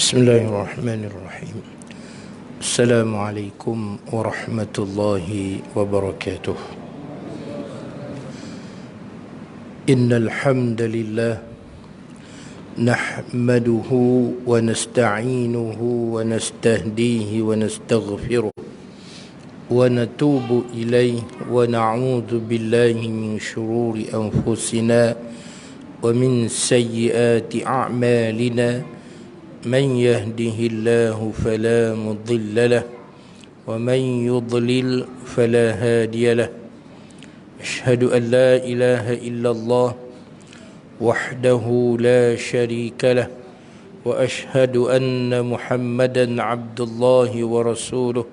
Bismillahirrahmanirrahim. Assalamualaikum warahmatullahi wabarakatuh. Innal hamdalillah nahmaduhu wa nasta'inuhu wa nastahdihi wa nastaghfiruh wa natubu ilayhi wa na'udzu billahi min shururi anfusina wa min sayyiati a'malina. من يهده الله فلا مضل له ومن يضلل فلا هادي له أشهد أن لا إله إلا الله وحده لا شريك له وأشهد أن محمدا عبد الله ورسوله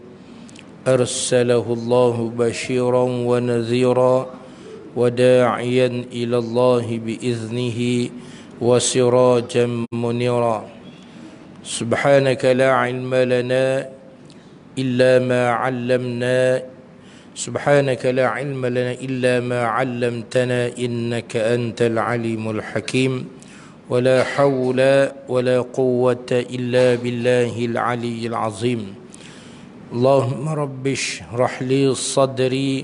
أرسله الله بشيرا ونذيرا وداعيا إلى الله بإذنه وسراجا منيرا سبحانك لا علم لنا إلا ما علمنا سبحانك لا علم لنا إلا ما علمتنا إنك أنت العليم الحكيم ولا حول ولا قوة إلا بالله العلي العظيم اللهم رب اشرح لي صدري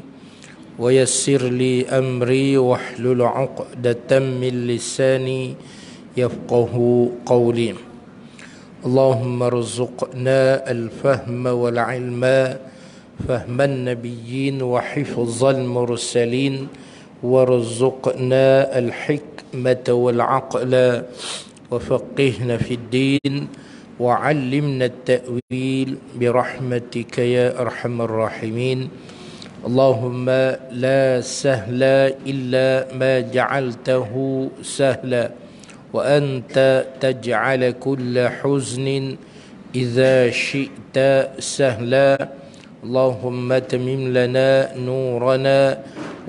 ويسر لي أمري واحلل عقدة من لساني يفقه قولي اللهم ارزقنا الفهم والعلم فهم النبيين وحفظ المرسلين وارزقنا الحكمة والعقل وفقهنا في الدين وعلمنا التأويل برحمتك يا أرحم الراحمين اللهم لا سهل إلا ما جعلته سهلا وأنت تجعل كل حزن إذا شئت سهلا اللهم تمم لنا نورنا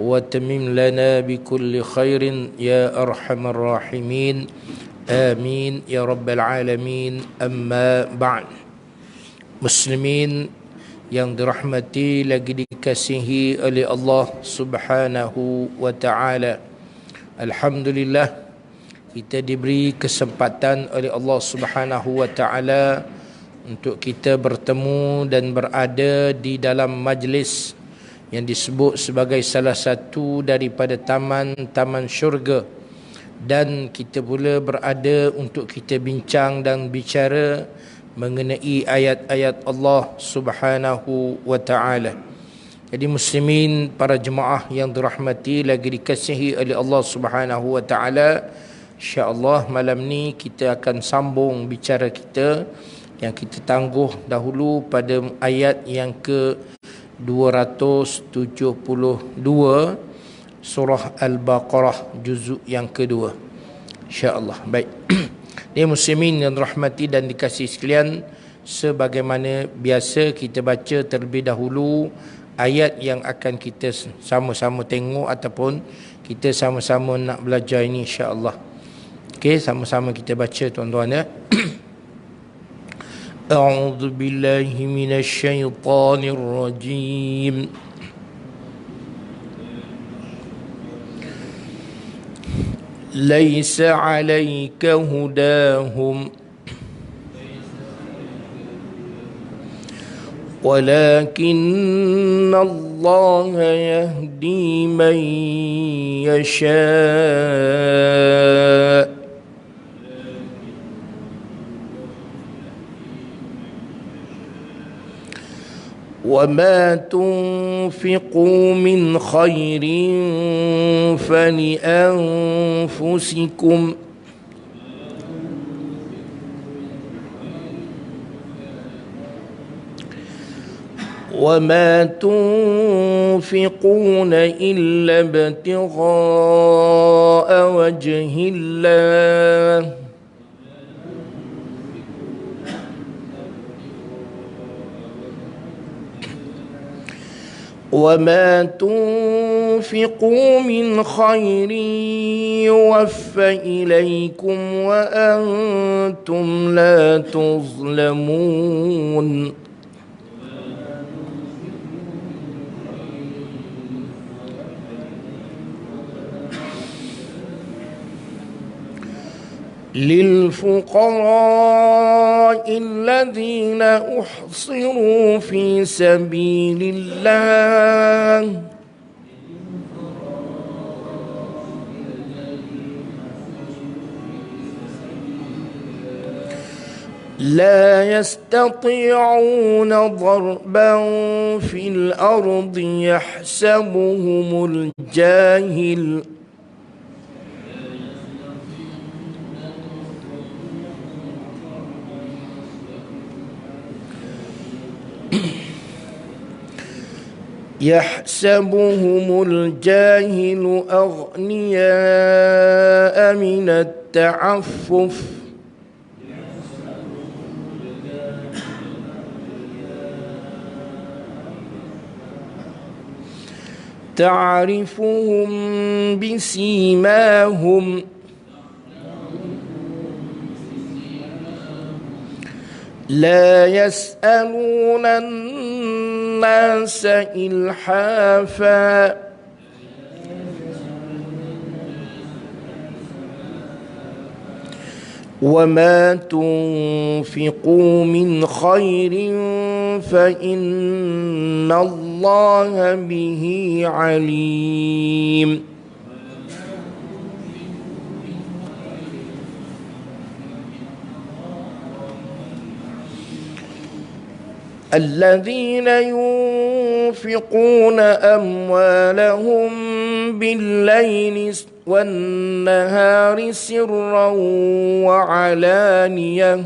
وتمم لنا بكل خير يا أرحم الراحمين آمين يا رب العالمين أما بعد Muslimin yang dirahmati lagi dikasihi oleh Allah Subhanahu wa taala. Alhamdulillah kita diberi kesempatan oleh Allah Subhanahu wa taala untuk kita bertemu dan berada di dalam majlis yang disebut sebagai salah satu daripada taman-taman syurga, dan kita pula berada untuk kita bincang dan bicara mengenai ayat-ayat Allah Subhanahu wa taala. Jadi muslimin, para jemaah yang dirahmati lagi dikasihi oleh Allah Subhanahu wa taala, InsyaAllah malam ni kita akan sambung bicara kita yang kita tangguh dahulu pada ayat yang ke 272 surah Al-Baqarah juzuk yang kedua. InsyaAllah. Baik. Ini muslimin yang rahmati dan dikasihi sekalian, sebagaimana biasa kita baca terlebih dahulu ayat yang akan kita sama-sama tengok ataupun kita sama-sama nak belajar ini, insyaAllah. Okey, sama-sama kita baca tuan-tuan ya. A'udzu billahi minasy syaithanir rajim. Laisa 'alaika hudahum ولكن الله يهدي من يشاء وما تنفقوا من خير فلأنفسكم وما تنفقون إلا ابتغاء وجه الله وما تنفقوا من خير يوفى إليكم وأنتم لا تظلمون للفقراء الذين أحصروا في سبيل الله لا يستطيعون ضربا في الأرض يحسبهم الجاهل أغنياء من التعفف تعرفهم بسيماهم لا يسألون الناس إلحافا وما تنفقوا من خير فإن الله به عليم الذين ينفقون أموالهم بالليل والنهار سرا وعلانية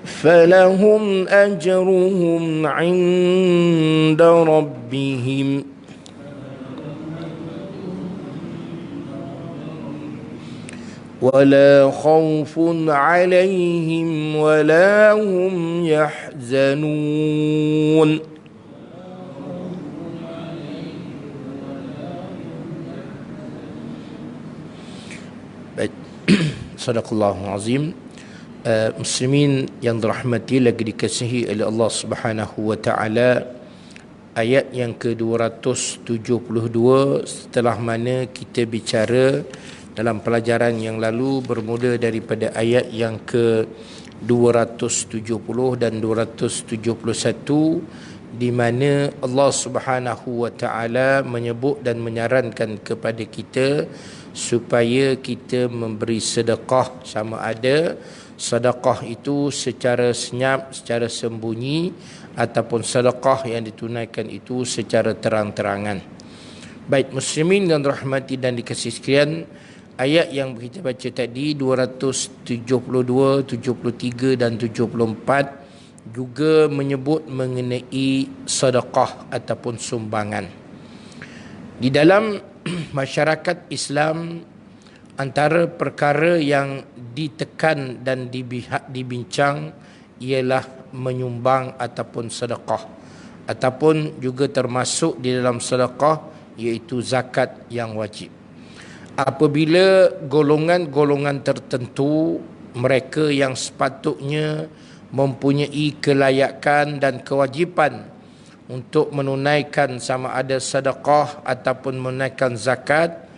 فلهم أجرهم عند ربهم ولا خوف عليهم ولا هم يحزنون. Baik. Sadaqallahul azim. Muslimin yang dirahmati lagi dikasihi oleh Allah Subhanahu wa taala, ayat yang ke-272 setelah mana kita bicara dalam pelajaran yang lalu bermula daripada ayat yang ke-270 dan 271 di mana Allah Subhanahu wa taala menyebut dan menyarankan kepada kita supaya kita memberi sedekah, sama ada sedekah itu secara senyap, secara sembunyi, ataupun sedekah yang ditunaikan itu secara terang-terangan. Baik muslimin yang dirahmati dan dikasihi sekalian, ayat yang kita baca tadi 272, 73 dan 74 juga menyebut mengenai sedekah ataupun sumbangan. Di dalam masyarakat Islam, antara perkara yang ditekan dan dibincang ialah menyumbang ataupun sedekah, ataupun juga termasuk di dalam sedekah iaitu zakat yang wajib. Apabila golongan-golongan tertentu, mereka yang sepatutnya mempunyai kelayakan dan kewajipan untuk menunaikan sama ada sedekah ataupun menunaikan zakat,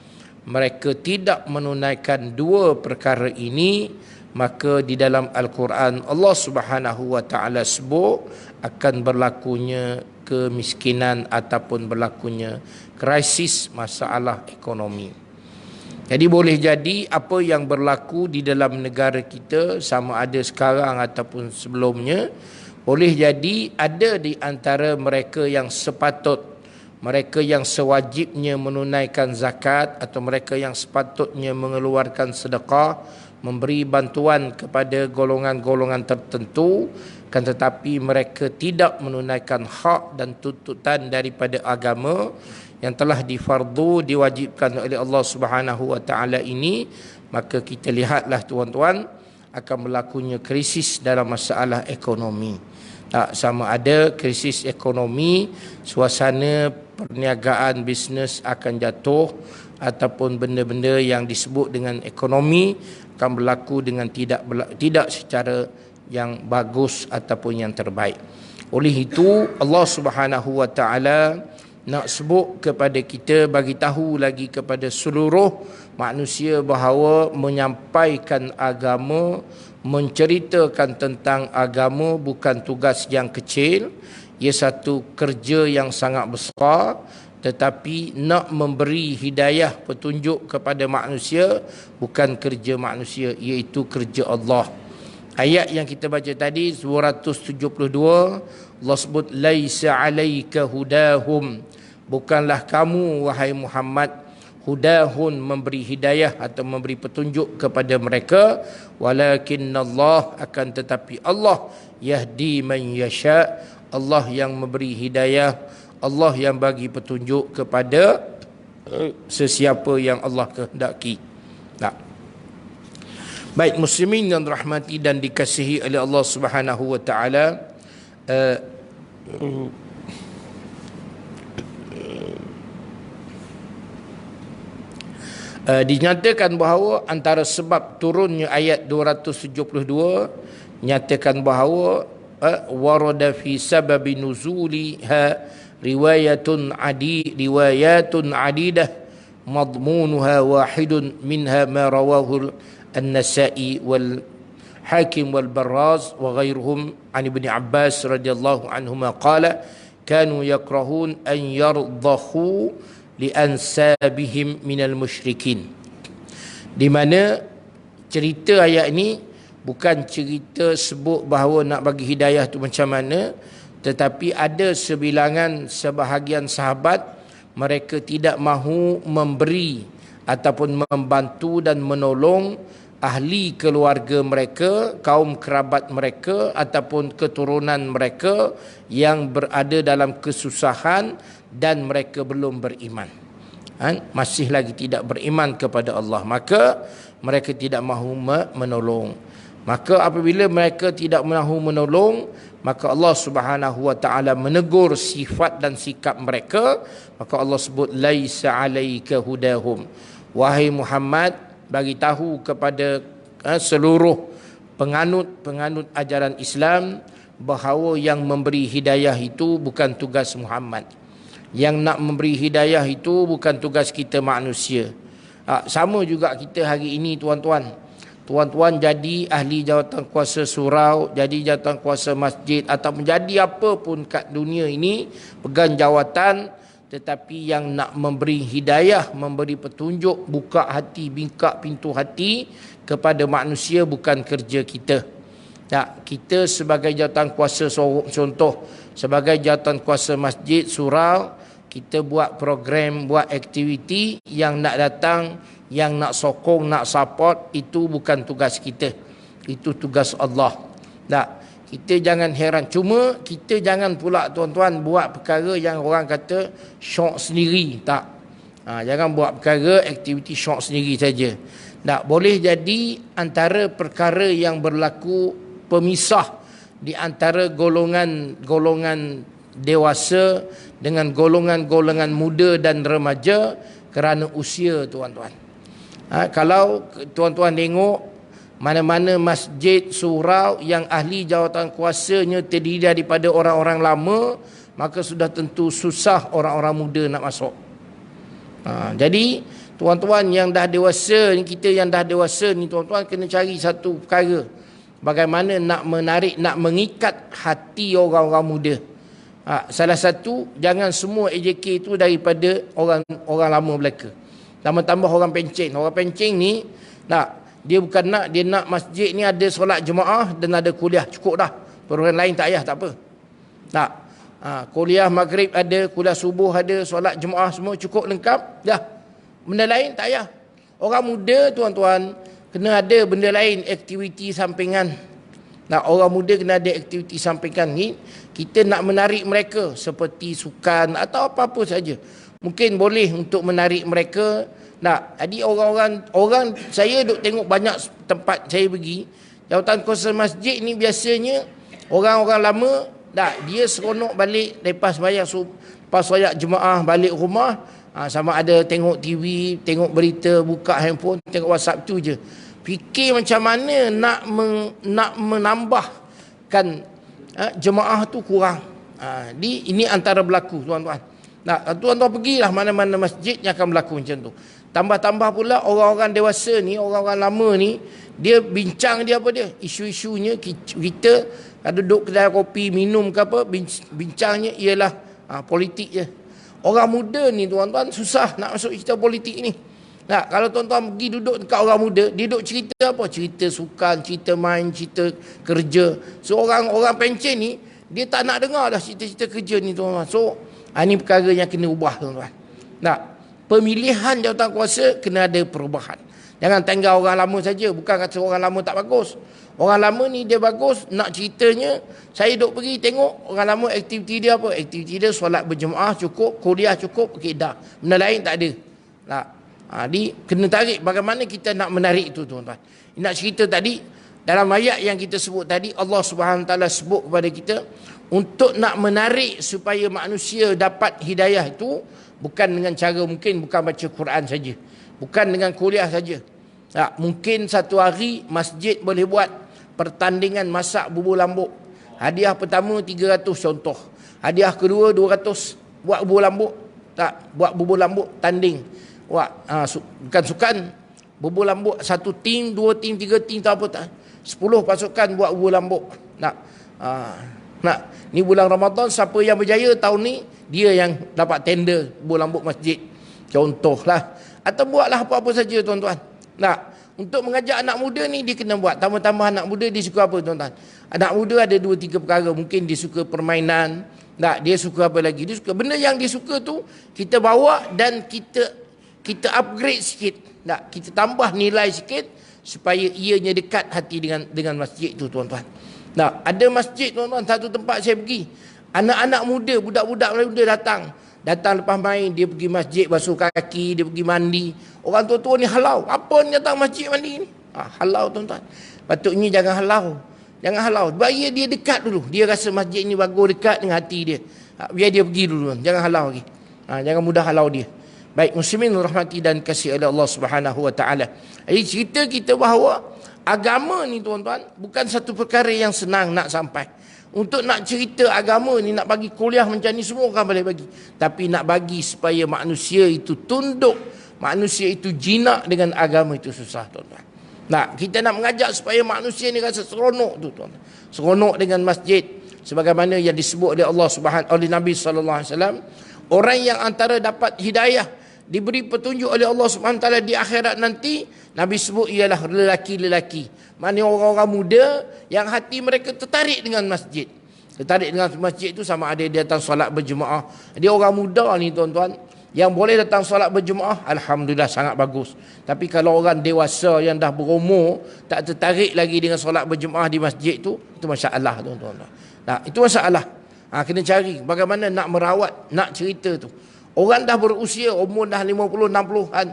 mereka tidak menunaikan dua perkara ini, maka di dalam Al-Quran Allah Subhanahu wa taala sebut akan berlakunya kemiskinan ataupun berlakunya krisis masalah ekonomi. Jadi boleh jadi apa yang berlaku di dalam negara kita, sama ada sekarang ataupun sebelumnya, boleh jadi ada di antara mereka yang sepatut, mereka yang sewajibnya menunaikan zakat atau mereka yang sepatutnya mengeluarkan sedekah, memberi bantuan kepada golongan-golongan tertentu, kan tetapi mereka tidak menunaikan hak dan tuntutan daripada agama yang telah diwajibkan oleh Allah Subhanahu wa taala ini, maka kita lihatlah tuan-tuan akan berlakunya krisis dalam masalah ekonomi. Tak sama ada krisis ekonomi, suasana perniagaan bisnes akan jatuh, ataupun benda-benda yang disebut dengan ekonomi akan berlaku dengan tidak secara yang bagus ataupun yang terbaik. Oleh itu Allah Subhanahu wa taala nak sebut kepada kita, bagi tahu lagi kepada seluruh manusia bahawa menyampaikan agama, menceritakan tentang agama bukan tugas yang kecil, ia satu kerja yang sangat besar. Tetapi nak memberi hidayah petunjuk kepada manusia bukan kerja manusia, iaitu kerja Allah. Ayat yang kita baca tadi 272, Allah sebut laisa alaika hudahum, bukanlah kamu wahai Muhammad hudahun memberi hidayah atau memberi petunjuk kepada mereka, walakinnallah, akan tetapi Allah yahdi man yasha, Allah yang memberi hidayah, Allah yang bagi petunjuk kepada sesiapa yang Allah kehendaki. Nah, baik muslimin yang dirahmati dan dikasihi oleh Allah Subhanahu wa taala, dinyatakan bahawa antara sebab turunnya ayat 272 nyatakan bahawa warada fi sababi nuzuliha riwayatun adidah madmunuha wahidun minha ma rawahu an-Nasa'i wal Hakim wal Barraz wa ghairuhum an Ibn Abbas radhiyallahu anhuma qala kanu yakrahun an yardahu li ansabihim minal musyrikin. Di mana cerita ayat ini bukan cerita sebut bahawa nak bagi hidayah tu macam mana, tetapi ada sebahagian sahabat mereka tidak mahu memberi ataupun membantu dan menolong ahli keluarga mereka, kaum kerabat mereka ataupun keturunan mereka yang berada dalam kesusahan dan mereka belum beriman, masih lagi tidak beriman kepada Allah, maka mereka tidak mahu menolong. Maka apabila mereka tidak mahu menolong, maka Allah Subhanahu wa taala menegur sifat dan sikap mereka. Maka Allah sebut laisa alaika hudahum, wahai Muhammad, bagi tahu kepada seluruh penganut ajaran Islam bahawa yang memberi hidayah itu bukan tugas Muhammad. Yang nak memberi hidayah itu bukan tugas kita manusia. Sama juga kita hari ini tuan-tuan. Tuan-tuan jadi ahli jawatan kuasa surau, jadi jawatan kuasa masjid atau menjadi apa pun kat dunia ini, pegang jawatan, tetapi yang nak memberi hidayah, memberi petunjuk, buka hati, bingkak pintu hati kepada manusia bukan kerja kita. Tak, kita sebagai jawatan kuasa, contoh sebagai jawatan kuasa masjid, surau, kita buat program, buat aktiviti yang nak datang, yang nak sokong, nak support, itu bukan tugas kita. Itu tugas Allah. Tak, kita jangan heran. Cuma kita jangan pula tuan-tuan buat perkara yang orang kata syok sendiri. Tak. Jangan buat perkara aktiviti syok sendiri saja. Tak, boleh jadi antara perkara yang berlaku pemisah di antara golongan dewasa dengan golongan muda dan remaja kerana usia tuan-tuan. Kalau tuan-tuan tengok mana-mana masjid, surau yang ahli jawatan kuasanya terdiri daripada orang-orang lama, maka sudah tentu susah orang-orang muda nak masuk. Jadi tuan-tuan yang dah dewasa ni, kita yang dah dewasa ni tuan-tuan kena cari satu perkara, bagaimana nak menarik, nak mengikat hati orang-orang muda. Salah satu, jangan semua AJK itu daripada orang lama belaka. Tambah-tambah orang pencen. Orang pencen ni dia bukan dia nak masjid ni ada solat jemaah dan ada kuliah, cukup dah. Perkara lain tak payah, tak apa. Tak. Kuliah maghrib ada, kuliah subuh ada, solat jemaah semua cukup lengkap dah. Benda lain tak payah. Orang muda tuan-tuan kena ada benda lain, aktiviti sampingan. Orang muda kena ada aktiviti sampingan ni. Kita nak menarik mereka seperti sukan atau apa-apa saja. Mungkin boleh untuk menarik mereka. Jadi orang saya duk tengok banyak tempat saya pergi, jawatan kuasa masjid ni biasanya orang-orang lama, dia seronok balik lepas solat jemaah balik rumah, sama ada tengok TV, tengok berita, buka handphone, tengok WhatsApp tu je. fikir macam mana nak menambahkan jemaah tu kurang. Ini antara berlaku tuan-tuan. Tuan-tuan pergilah mana-mana masjid yang akan berlaku macam tu. Tambah-tambah pula orang-orang dewasa ni, orang-orang lama ni, dia bincang dia apa dia? Isu-isunya kita duduk kedai kopi, minum ke apa, bincangnya ialah politik je. Orang muda ni tuan-tuan susah nak masuk cerita politik ni. Kalau tuan-tuan pergi duduk dekat orang muda, dia duduk cerita apa? Cerita sukan, cerita main, cerita kerja. So orang pencen ni, dia tak nak dengar dah cerita-cerita kerja ni tuan-tuan. So ini perkara yang kena ubah tuan-tuan. Pemilihan jawatan kuasa kena ada perubahan. Jangan tinggal orang lama saja. Bukan kata orang lama tak bagus. Orang lama ni dia bagus. Nak ceritanya, saya duk pergi tengok orang lama aktiviti dia apa? Aktiviti dia solat berjemaah cukup, kuliah cukup, okey dah. Benda lain tak ada. Kena tarik bagaimana kita nak menarik itu tuan-tuan. Nak cerita tadi, dalam ayat yang kita sebut tadi, Allah Subhanahu Wa Taala sebut kepada kita, untuk nak menarik supaya manusia dapat hidayah itu, bukan dengan cara mungkin bukan baca Quran saja. Bukan dengan kuliah saja. Mungkin satu hari masjid boleh buat pertandingan masak bubur lambuk. Hadiah pertama 300 contoh. Hadiah kedua 200. Buat bubur lambuk. Buat bubur lambuk tanding. Bukan sukan. Bubur lambuk satu tim, 2 tim, 3 tim tak apa tak. 10 pasukan buat bubur lambuk. Ni bulan Ramadan, siapa yang berjaya tahun ni, dia yang dapat tender bubur lambuk masjid. Contohlah. Atau buatlah apa-apa saja tuan-tuan. Untuk mengajak anak muda ni, dia kena buat. Tambah-tambah anak muda dia suka apa tuan-tuan? Anak muda ada 2-3 perkara. Mungkin dia suka permainan. Dia suka apa lagi? Dia suka benda yang dia suka tu, kita bawa dan kita upgrade sikit. Kita tambah nilai sikit supaya ianya dekat hati dengan masjid tu tuan-tuan. Ada masjid tuan-tuan, satu tempat saya pergi. Anak-anak muda, budak-budak muda datang lepas main, dia pergi masjid basuh kaki, dia pergi mandi. Orang tua-tua ni halau. Apa ni datang masjid mandi ni? Halau tuan-tuan. Patutnya jangan halau. Jangan halau. Biar dia dekat dulu. Dia rasa masjid ni bagus, dekat dengan hati dia. Biar dia pergi dulu. Jangan halau lagi. Jangan mudah halau dia. Baik, muslimin rahmati dan kasih oleh Allah Subhanahu Wa Taala. Jadi cerita kita bahawa agama ni tuan-tuan bukan satu perkara yang senang nak sampai. Untuk nak cerita agama ni, nak bagi kuliah macam ni, semua orang boleh bagi. Tapi nak bagi supaya manusia itu tunduk, manusia itu jinak dengan agama itu susah tuan-tuan. Kita nak mengajak supaya manusia ni rasa seronok tu tuan-tuan. Seronok dengan masjid. Sebagaimana yang disebut oleh Allah Subhanahu, oleh Nabi SAW. Orang yang antara dapat hidayah, diberi petunjuk oleh Allah Subhanahu Taala di akhirat nanti, Nabi sebut ialah lelaki-lelaki. Mana orang-orang muda yang hati mereka tertarik dengan masjid. Tertarik dengan masjid itu sama ada dia datang solat berjemaah. Dia orang muda ni tuan-tuan, yang boleh datang solat berjemaah, alhamdulillah sangat bagus. Tapi kalau orang dewasa yang dah berumur, tak tertarik lagi dengan solat berjemaah di masjid itu masalah tuan-tuan. Itu masalah. Kena cari bagaimana nak merawat, nak cerita tu. Orang dah berusia, umur dah 50, 60-an,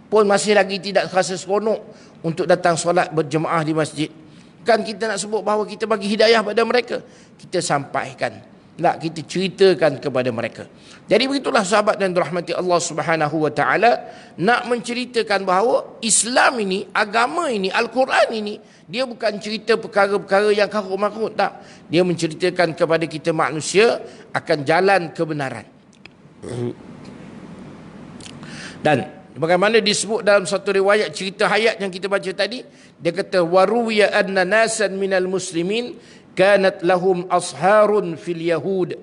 pun masih lagi tidak rasa seronok untuk datang solat berjemaah di masjid. Kan kita nak sebut bahawa kita bagi hidayah pada mereka. Kita sampaikan. Kita ceritakan kepada mereka. Jadi begitulah sahabat dan rahmati Allah Subhanahu Wa Taala, nak menceritakan bahawa Islam ini, agama ini, Al-Quran ini, dia bukan cerita perkara-perkara yang karut-marut, tak. Dia menceritakan kepada kita manusia akan jalan kebenaran. Dan bagaimana disebut dalam satu riwayat cerita hayat yang kita baca tadi, dia kata waruwiya anna nasan minal muslimin kanat lahum asharun fil yahud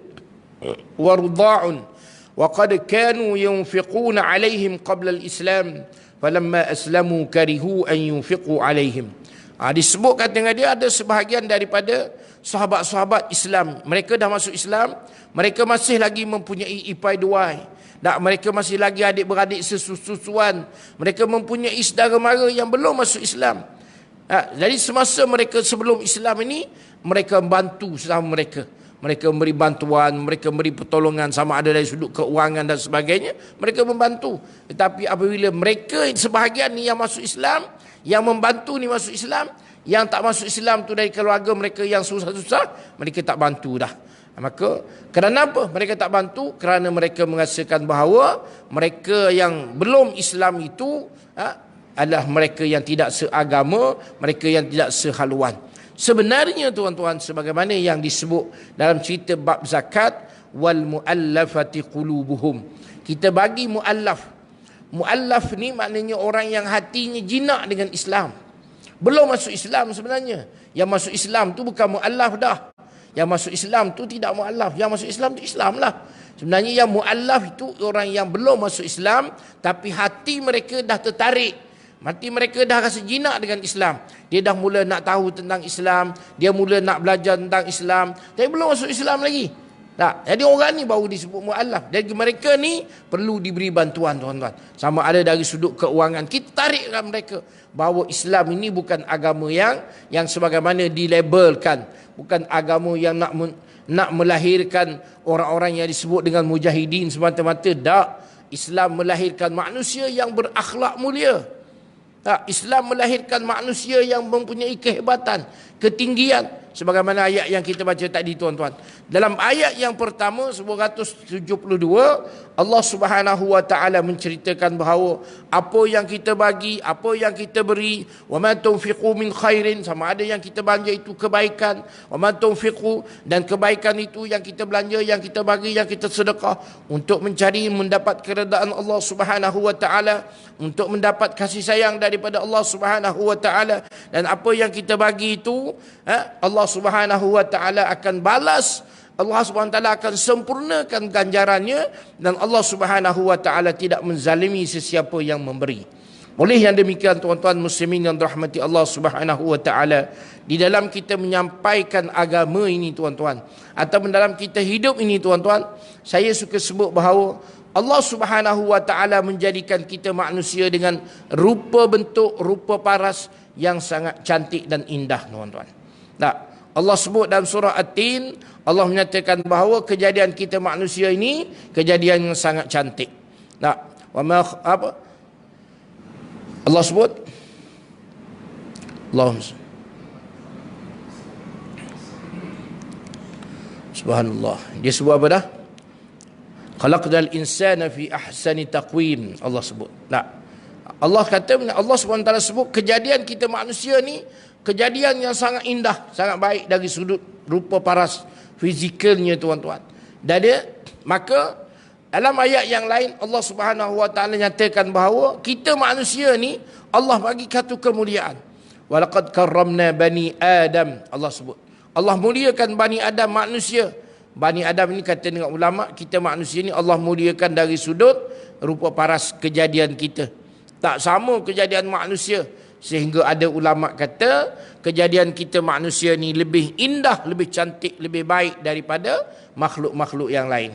warudha'un wa qad kanu yunfiquna alaihim qabla al-islam falamma aslamu karihu an yunfiqu alaihim. Disebutkan dengan dia ada sebahagian daripada sahabat-sahabat Islam, mereka dah masuk Islam, mereka masih lagi mempunyai ipai duai. Mereka masih lagi adik-beradik sesusuan. Mereka mempunyai saudara mara yang belum masuk Islam. Jadi semasa mereka sebelum Islam ini, mereka membantu sesama mereka. Mereka memberi bantuan, mereka memberi pertolongan, sama ada dari sudut keuangan dan sebagainya. Mereka membantu. Tetapi apabila mereka sebahagian ni yang masuk Islam, yang membantu ni masuk Islam, yang tak masuk Islam tu dari keluarga mereka yang susah-susah, mereka tak bantu dah. Maka kerana apa mereka tak bantu? Kerana mereka merasakan bahawa mereka yang belum Islam itu adalah mereka yang tidak seagama, mereka yang tidak sehaluan. Sebenarnya tuan-tuan, sebagaimana yang disebut dalam cerita bab zakat, wal muallafati qulubuhum. Kita bagi muallaf. Muallaf ni maknanya orang yang hatinya jinak dengan Islam. Belum masuk Islam sebenarnya. Yang masuk Islam tu bukan muallaf dah. Yang masuk Islam tu tidak muallaf. Yang masuk Islam tu Islam lah. Sebenarnya yang muallaf itu orang yang belum masuk Islam, tapi hati mereka dah tertarik. Hati mereka dah rasa jinak dengan Islam. Dia dah mula nak tahu tentang Islam. Dia mula nak belajar tentang Islam. Tapi belum masuk Islam lagi. Tak. Jadi orang ni baru disebut mu'allaf. Jadi mereka ni perlu diberi bantuan tuan-tuan. Sama ada dari sudut keuangan. Kita tarikkan mereka bahawa Islam ini bukan agama yang sebagaimana dilabelkan. Bukan agama yang nak melahirkan orang-orang yang disebut dengan mujahidin semata-mata. Tak. Islam melahirkan manusia yang berakhlak mulia. Tak, Islam melahirkan manusia yang mempunyai kehebatan, ketinggian. Sebagaimana ayat yang kita baca tadi tuan-tuan. Dalam ayat yang pertama 172, Allah Subhanahu wa taala menceritakan bahawa apa yang kita bagi, apa yang kita beri, wa ma tunfiqu min khairin, sama ada yang kita belanja itu kebaikan, wa ma tunfiqu, dan kebaikan itu yang kita belanja, yang kita bagi, yang kita sedekah untuk mencari mendapat keredaan Allah Subhanahu wa taala, untuk mendapat kasih sayang daripada Allah Subhanahu wa taala. Dan apa yang kita bagi itu, Allah Subhanahu wa taala akan balas. Allah Subhanahu wa taala akan sempurnakan ganjarannya, dan Allah Subhanahu wa taala tidak menzalimi sesiapa yang memberi. Oleh yang demikian tuan-tuan muslimin yang dirahmati Allah Subhanahu wa taala, di dalam kita menyampaikan agama ini tuan-tuan, atau dalam kita hidup ini tuan-tuan, saya suka sebut bahawa Allah Subhanahu wa taala menjadikan kita manusia dengan rupa bentuk, rupa paras yang sangat cantik dan indah tuan-tuan. Tak. Allah sebut dalam surah At-Tin, Allah menyatakan bahawa kejadian kita manusia ini kejadian yang sangat cantik. Tak. Apa? Allah sebut Allahumma subhanallah. Dia sebut apa dah? Khalaqnal insana fi ahsani taqwim. Allah sebut. Tak. Allah kata, Allah SWT sebut kejadian kita manusia ni kejadian yang sangat indah, sangat baik dari sudut rupa paras fizikalnya tuan-tuan. Dan maka dalam ayat yang lain Allah Subhanahu wa taala nyatakan bahawa kita manusia ni Allah bagi satu kemuliaan. Walaqad karramna bani Adam, Allah sebut. Allah muliakan Bani Adam, manusia. Bani Adam ini kata dengan ulama, kita manusia ni Allah muliakan dari sudut rupa paras kejadian kita. Tak sama kejadian manusia. Sehingga ada ulama kata kejadian kita manusia ni lebih indah, lebih cantik, lebih baik daripada makhluk-makhluk yang lain.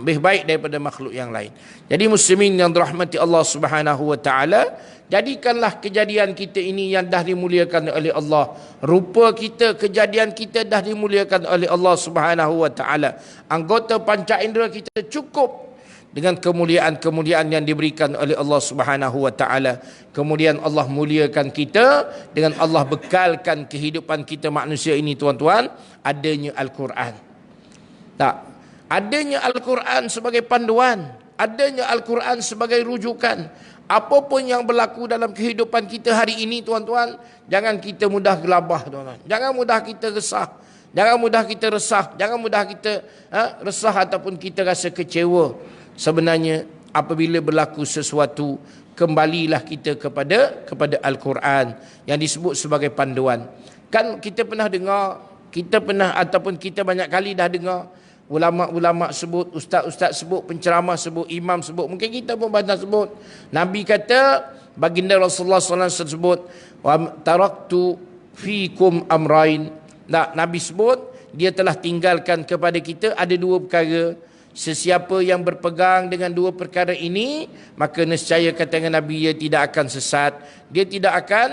Lebih baik daripada makhluk yang lain. Jadi muslimin yang dirahmati Allah Subhanahu wa taala, jadikanlah kejadian kita ini yang dah dimuliakan oleh Allah. Rupa kita, kejadian kita dah dimuliakan oleh Allah Subhanahu wa taala. Anggota panca indera kita cukup dengan kemuliaan-kemuliaan yang diberikan oleh Allah Subhanahu wa taala. Kemudian Allah muliakan kita dengan Allah bekalkan kehidupan kita manusia ini tuan-tuan, adanya Al-Quran. Tak, adanya Al-Quran sebagai panduan, adanya Al-Quran sebagai rujukan. Apapun yang berlaku dalam kehidupan kita hari ini tuan-tuan, jangan kita mudah gelabah tuan-tuan. Jangan mudah kita resah. Jangan mudah kita resah. Jangan mudah kita resah ataupun kita rasa kecewa. Sebenarnya apabila berlaku sesuatu, kembalilah kita kepada Al-Quran yang disebut sebagai panduan. Kan kita pernah dengar, ataupun kita banyak kali dah dengar ulama-ulama sebut, ustaz-ustaz sebut, penceramah sebut, imam sebut, mungkin kita pun banyak sebut. Nabi kata, baginda Rasulullah SAW sebut, wa taraktu fikum amrain. Nabi sebut dia telah tinggalkan kepada kita ada dua perkara. Sesiapa yang berpegang dengan dua perkara ini, maka nescaya kata Nabi, dia tidak akan sesat. Dia tidak akan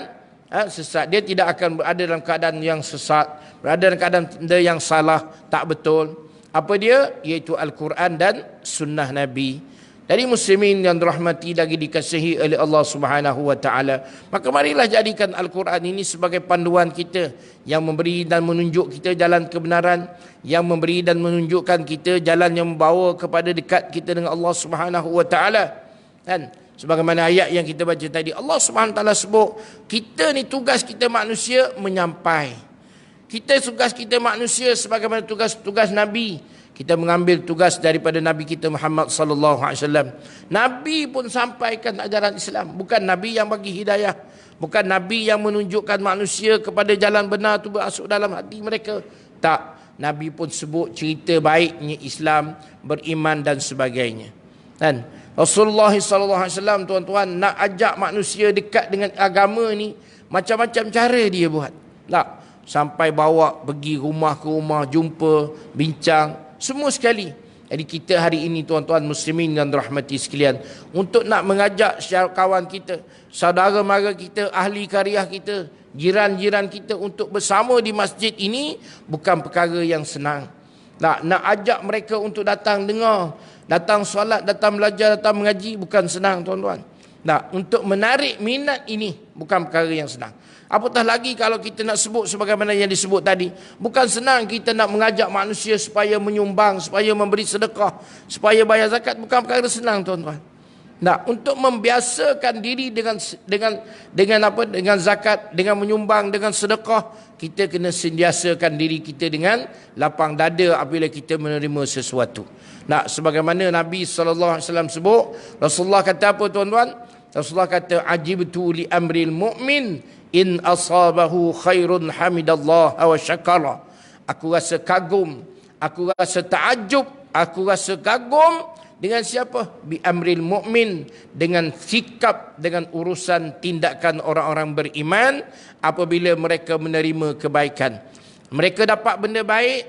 sesat. Dia tidak akan berada dalam keadaan yang sesat, berada dalam keadaan yang salah, tak betul. Apa dia? Iaitu Al-Quran dan sunnah Nabi. Dari muslimin yang dirahmati lagi dikasihi oleh Allah Subhanahu wa taala, maka marilah jadikan Al-Quran ini sebagai panduan kita yang memberi dan menunjuk kita jalan kebenaran, yang memberi dan menunjukkan kita jalan yang membawa kepada dekat kita dengan Allah Subhanahu wa taala. Kan? Sebagaimana ayat yang kita baca tadi, Allah SWT sebut, kita ni tugas kita manusia menyampai. Tugas kita manusia sebagaimana tugas Nabi. Kita mengambil tugas daripada Nabi kita Muhammad sallallahu alaihi wasallam. Nabi pun sampaikan ajaran Islam, bukan Nabi yang bagi hidayah, bukan Nabi yang menunjukkan manusia kepada jalan benar tu masuk dalam hati mereka. Tak, Nabi pun sebut cerita baiknya Islam, beriman dan sebagainya. Dan Rasulullah sallallahu alaihi wasallam, tuan-tuan, nak ajak manusia dekat dengan agama ni macam-macam cara dia buat. Tak, sampai bawa pergi rumah ke rumah, jumpa, bincang, semua sekali. Jadi kita hari ini, tuan-tuan muslimin dan rahmati sekalian, untuk nak mengajak kawan kita, saudara mara kita, ahli kariah kita, jiran-jiran kita untuk bersama di masjid ini bukan perkara yang senang. Nak ajak mereka untuk datang dengar, datang solat, datang belajar, datang mengaji bukan senang, tuan-tuan. Untuk menarik minat ini bukan perkara yang senang. Apatah lagi kalau kita nak sebut sebagaimana yang disebut tadi. Bukan senang kita nak mengajak manusia supaya menyumbang, supaya memberi sedekah, supaya bayar zakat. Bukan perkara senang, tuan-tuan. Untuk membiasakan diri dengan zakat, dengan menyumbang, dengan sedekah, kita kena sentiasakan diri kita dengan lapang dada apabila kita menerima sesuatu. Sebagaimana Nabi SAW sebut, Rasulullah kata apa, tuan-tuan? Rasulullah kata, ajibtu li amril mu'min in asabahu khairun hamidallah wa syakara. Aku rasa kagum, aku rasa takjub, aku rasa kagum dengan siapa? Bi amril mu'min, dengan sikap, dengan urusan tindakan orang-orang beriman apabila mereka menerima kebaikan. Mereka dapat benda baik,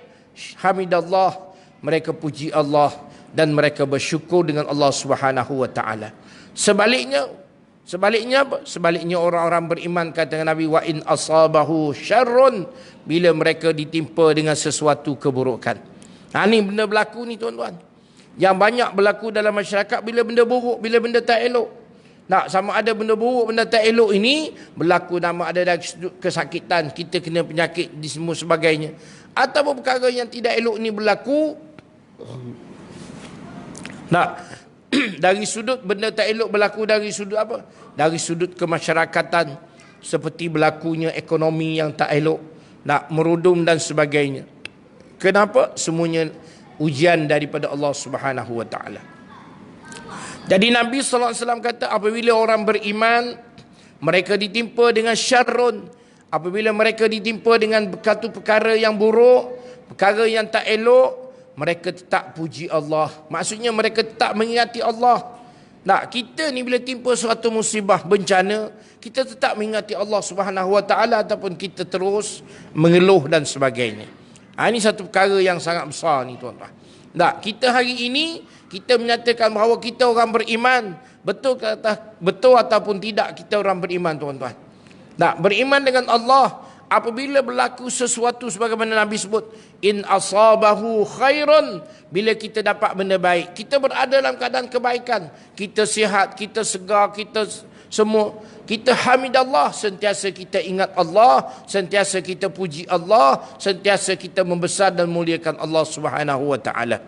hamidallah, mereka puji Allah dan mereka bersyukur dengan Allah Subhanahu wa taala. Sebaliknya apa? Sebaliknya orang-orang beriman, kata Nabi, wa in asabahu syarrun, bila mereka ditimpa dengan sesuatu keburukan. Ini benda berlaku ni, tuan-tuan. Yang banyak berlaku dalam masyarakat bila benda buruk, bila benda tak elok. Sama ada benda buruk, benda tak elok ini berlaku, nama ada dari kesakitan, kita kena penyakit di semua sebagainya. Ataupun perkara yang tidak elok ini berlaku, dari sudut benda tak elok berlaku dari sudut apa? Dari sudut kemasyarakatan, seperti berlakunya ekonomi yang tak elok, merudum dan sebagainya. Kenapa? Semuanya ujian daripada Allah Subhanahu wa taala. Jadi Nabi sallallahu alaihi wasallam kata, apabila orang beriman mereka ditimpa dengan syarrun, apabila mereka ditimpa dengan satu perkara yang buruk, perkara yang tak elok, mereka tetap puji Allah. Maksudnya mereka tetap mengingati Allah. Kita ni bila timpa suatu musibah, bencana, kita tetap mengingati Allah Subhanahu wa taala ataupun kita terus mengeluh dan sebagainya. Ini satu perkara yang sangat besar ni, tuan-tuan. Kita hari ini kita menyatakan bahawa kita orang beriman. Betul ataupun tidak kita orang beriman, tuan-tuan. Beriman dengan Allah. Apabila berlaku sesuatu sebagaimana Nabi sebut, in asabahu khairun, bila kita dapat benda baik, kita berada dalam keadaan kebaikan, kita sihat, kita segar, kita semua, kita hamidallah, sentiasa kita ingat Allah, sentiasa kita puji Allah, sentiasa kita membesar dan muliakan Allah Subhanahu wa taala.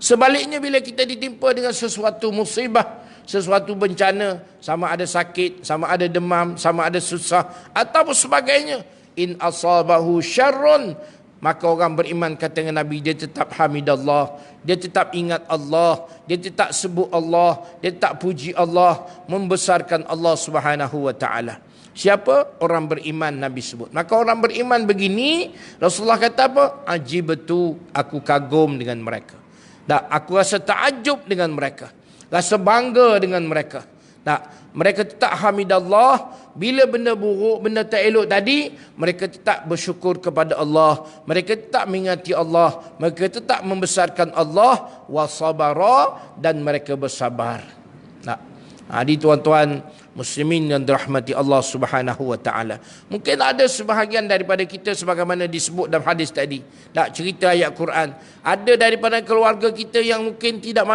Sebaliknya bila kita ditimpa dengan sesuatu musibah, sesuatu bencana, sama ada sakit, sama ada demam, sama ada susah ataupun sebagainya, in asabahu syarrun, maka orang beriman, kata Nabi, dia tetap hamidallah, dia tetap ingat Allah, dia tetap sebut Allah, dia tetap puji Allah, membesarkan Allah Subhanahu wa taala. Siapa? Orang beriman, Nabi sebut. Maka orang beriman begini, Rasulullah kata apa? Ajibtu, aku kagum dengan mereka. Aku rasa takjub dengan mereka, rasa bangga dengan mereka. Mereka tetap hamidallah. Bila benda buruk, benda tak elok tadi, mereka tetap bersyukur kepada Allah, mereka tetap mengingati Allah, mereka tetap membesarkan Allah, wasabara, dan mereka bersabar. Jadi tuan-tuan muslimin yang dirahmati Allah Subhanahu wa taala, mungkin ada sebahagian daripada kita sebagaimana disebut dalam hadis tadi, cerita ayat Quran, ada daripada keluarga kita yang mungkin tidak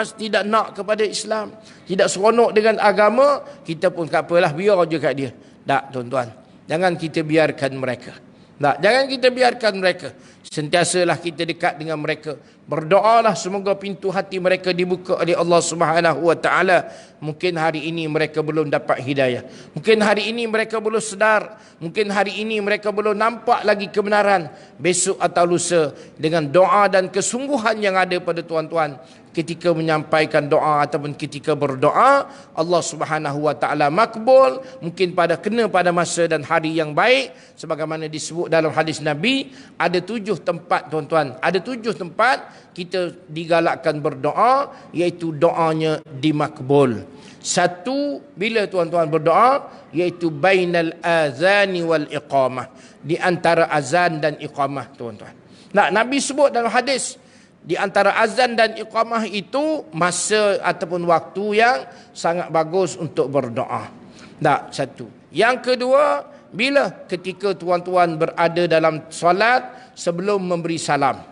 nak kepada Islam, tidak seronok dengan agama, kita pun tak apalah, biar je kat dia. Tuan-tuan, jangan kita biarkan mereka. Tak, jangan kita biarkan mereka. Sentiasalah kita dekat dengan mereka. Berdoalah semoga pintu hati mereka dibuka oleh Allah Subhanahu wa taala. Mungkin hari ini mereka belum dapat hidayah. Mungkin hari ini mereka belum sedar. Mungkin hari ini mereka belum nampak lagi kebenaran. Besok atau lusa dengan doa dan kesungguhan yang ada pada tuan-tuan, ketika menyampaikan doa ataupun ketika berdoa, Allah Subhanahu wa taala makbul, mungkin kena pada masa dan hari yang baik, sebagaimana disebut dalam hadis Nabi, ada 7 tempat tuan-tuan, ada 7 tempat kita digalakkan berdoa, iaitu doanya dimakbul. Satu, bila tuan-tuan berdoa, iaitu bainal azani wal iqamah, di antara azan dan iqamah tuan-tuan. Nah, Nabi sebut dalam hadis, di antara azan dan iqamah itu masa ataupun waktu yang sangat bagus untuk berdoa. Tak, satu. Yang kedua, bila ketika tuan-tuan berada dalam solat sebelum memberi salam.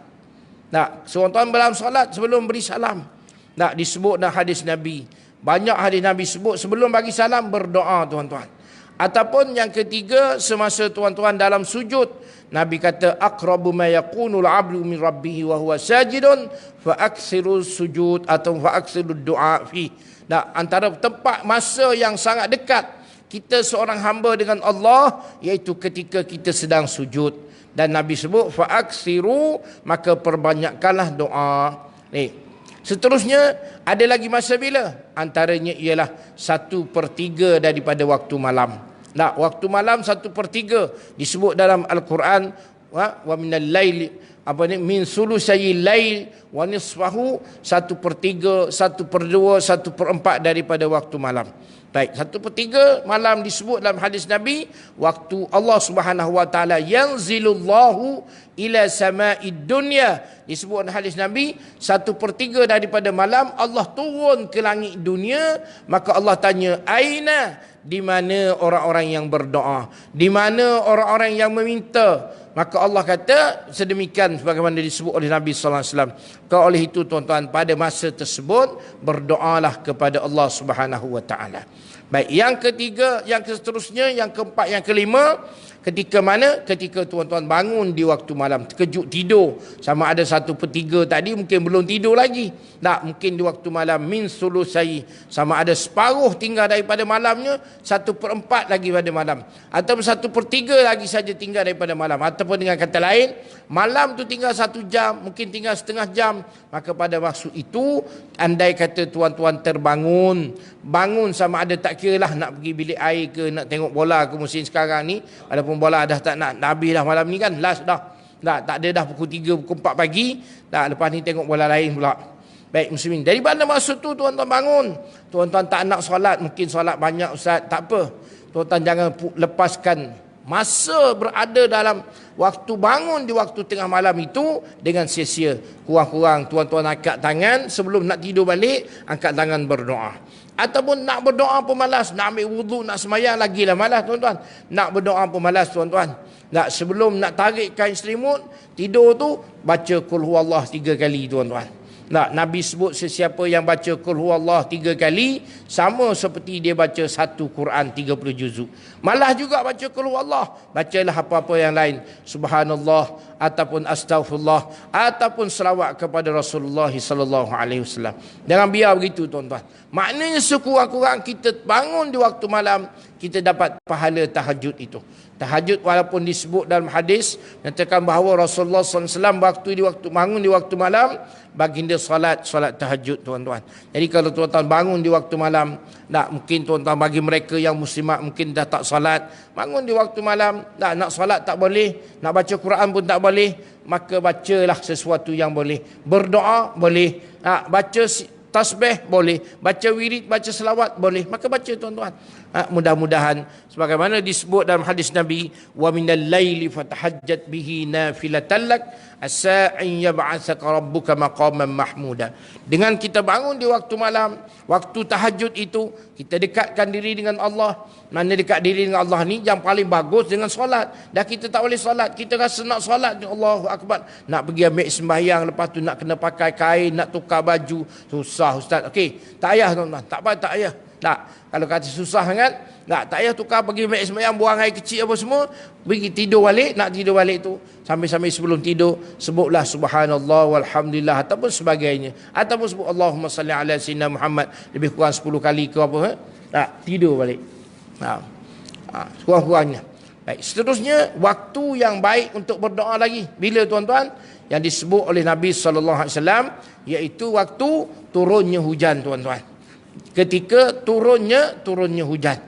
Tak, tuan-tuan dalam solat sebelum beri salam. Tak, disebut dalam hadis Nabi. Banyak hadis Nabi sebut sebelum bagi salam berdoa tuan-tuan. Ataupun yang ketiga, semasa tuan-tuan dalam sujud, Nabi kata aqrabu ma yakunul 'abdu min rabbih wa huwa sajidun fa aksiru sujud atau fa aksiru du'a fi. Nah, antara tempat masa yang sangat dekat kita seorang hamba dengan Allah, iaitu ketika kita sedang sujud. Dan Nabi sebut fa aksiru, maka perbanyakkanlah doa. Seterusnya ada lagi masa bila? Antaranya ialah 1/3 daripada waktu malam. Nah, waktu malam 1/3 disebut dalam Al-Quran, wa minal laili, min sulusayil lail wa nisfahu, 1/3, 1/2, 1/4 daripada waktu malam. Baik, 1/3 malam disebut dalam hadis Nabi, waktu Allah Subhanahu wa taala yanzilullahu ila sama'id dunya. Disebut dalam hadis Nabi, 1/3 daripada malam Allah turun ke langit dunia, maka Allah tanya, aina, di mana orang-orang yang berdoa, di mana orang-orang yang meminta. Maka Allah kata sedemikian sebagaimana disebut oleh Nabi sallallahu alaihi wasallam. Oleh itu tuan-tuan, pada masa tersebut berdoalah kepada Allah Subhanahu wa taala. Baik, yang ketiga, yang seterusnya, yang keempat, yang kelima, ketika mana? Ketika tuan-tuan bangun di waktu malam, terkejut tidur, sama ada 1/3 tadi mungkin belum tidur lagi. Tak, mungkin di waktu malam min sulusai, sama ada separuh tinggal daripada malamnya, 1/4 lagi pada malam, ataupun 1/3 lagi saja tinggal daripada malam. Ataupun dengan kata lain, malam tu tinggal 1 jam, mungkin tinggal setengah jam. Maka pada waktu itu, andai kata tuan-tuan terbangun, bangun sama ada tak kira lah nak pergi bilik air ke, nak tengok bola ke musim sekarang ni, walaupun bola dah tak nak habis dah malam ni kan, last dah. Tak ada dah pukul 3, pukul 4 pagi. Tak, lepas ni tengok bola lain pula. Baik muslimin, dari mana maksud tu tuan-tuan bangun? Tuan-tuan tak nak solat, mungkin solat banyak ustaz, tak apa. Tuan-tuan jangan lepaskan masa berada dalam waktu bangun di waktu tengah malam itu dengan sia-sia. Kurang-kurang tuan-tuan angkat tangan sebelum nak tidur balik, angkat tangan berdoa. Ataupun nak berdoa pun malas, nak ambil wuduk, nak semayang lagilah malas tuan-tuan. Nak berdoa pun malas tuan-tuan. Nak sebelum nak tarik kain selimut, tidur tu baca qul huwallah 3 kali tuan-tuan. Nah, Nabi sebut sesiapa yang baca qul huwallah 3 kali sama seperti dia baca satu Quran 30 juzuk. Malah juga baca qul huwallah, bacalah apa-apa yang lain, subhanallah ataupun astaghfirullah ataupun selawat kepada Rasulullah sallallahu alaihi wasallam. Jangan biar begitu tuan-tuan. Maknanya sekurang-kurang kita bangun di waktu malam, kita dapat pahala tahajud itu. Tahajud walaupun disebut dalam hadis nyatakan bahawa Rasulullah SAW waktu bangun di waktu malam, baginda solat tahajud tuan-tuan. Jadi kalau tuan-tuan bangun di waktu malam, tak mungkin tuan-tuan bagi mereka yang muslimat mungkin dah tak solat, bangun di waktu malam, tak nak solat tak boleh, nak baca Quran pun tak boleh, maka bacalah sesuatu yang boleh. Berdoa boleh, baca tasbih boleh, baca wirid, baca selawat boleh, maka baca tuan-tuan. Mudah-mudahan sebagaimana disebut dalam hadis Nabi, wa minal laili fatahajjat bihi nafilatan lak asa an yab'atsaka rabbuka maqaman mahmuda. Dengan kita bangun di waktu malam, waktu tahajud itu, kita dekatkan diri dengan Allah. Mana dekat diri dengan Allah ni yang paling bagus dengan solat. Dah kita tak boleh solat, kita rasa nak solat, Allahu akbar, nak pergi ambil sembahyang, lepas tu nak kena pakai kain, nak tukar baju, susah ustaz. Okey, tak payah tuan-tuan, tak payah. Tak, kalau kata susah sangat, tak payah tukar pergi mek sembahyang, buang air kecil apa semua, pergi tidur balik, nak tidur balik tu, sambil-sambil sebelum tidur, sebutlah subhanallah walhamdulillah ataupun sebagainya. Ataupun sebut Allahumma salli ala sayyidina Muhammad lebih kurang 10 kali ke apa, tak, tidur balik. Kurang-kurangnya. Baik, seterusnya waktu yang baik untuk berdoa lagi. Bila tuan-tuan? Yang disebut oleh Nabi SAW, iaitu waktu turunnya hujan tuan-tuan. Ketika turunnya hujan.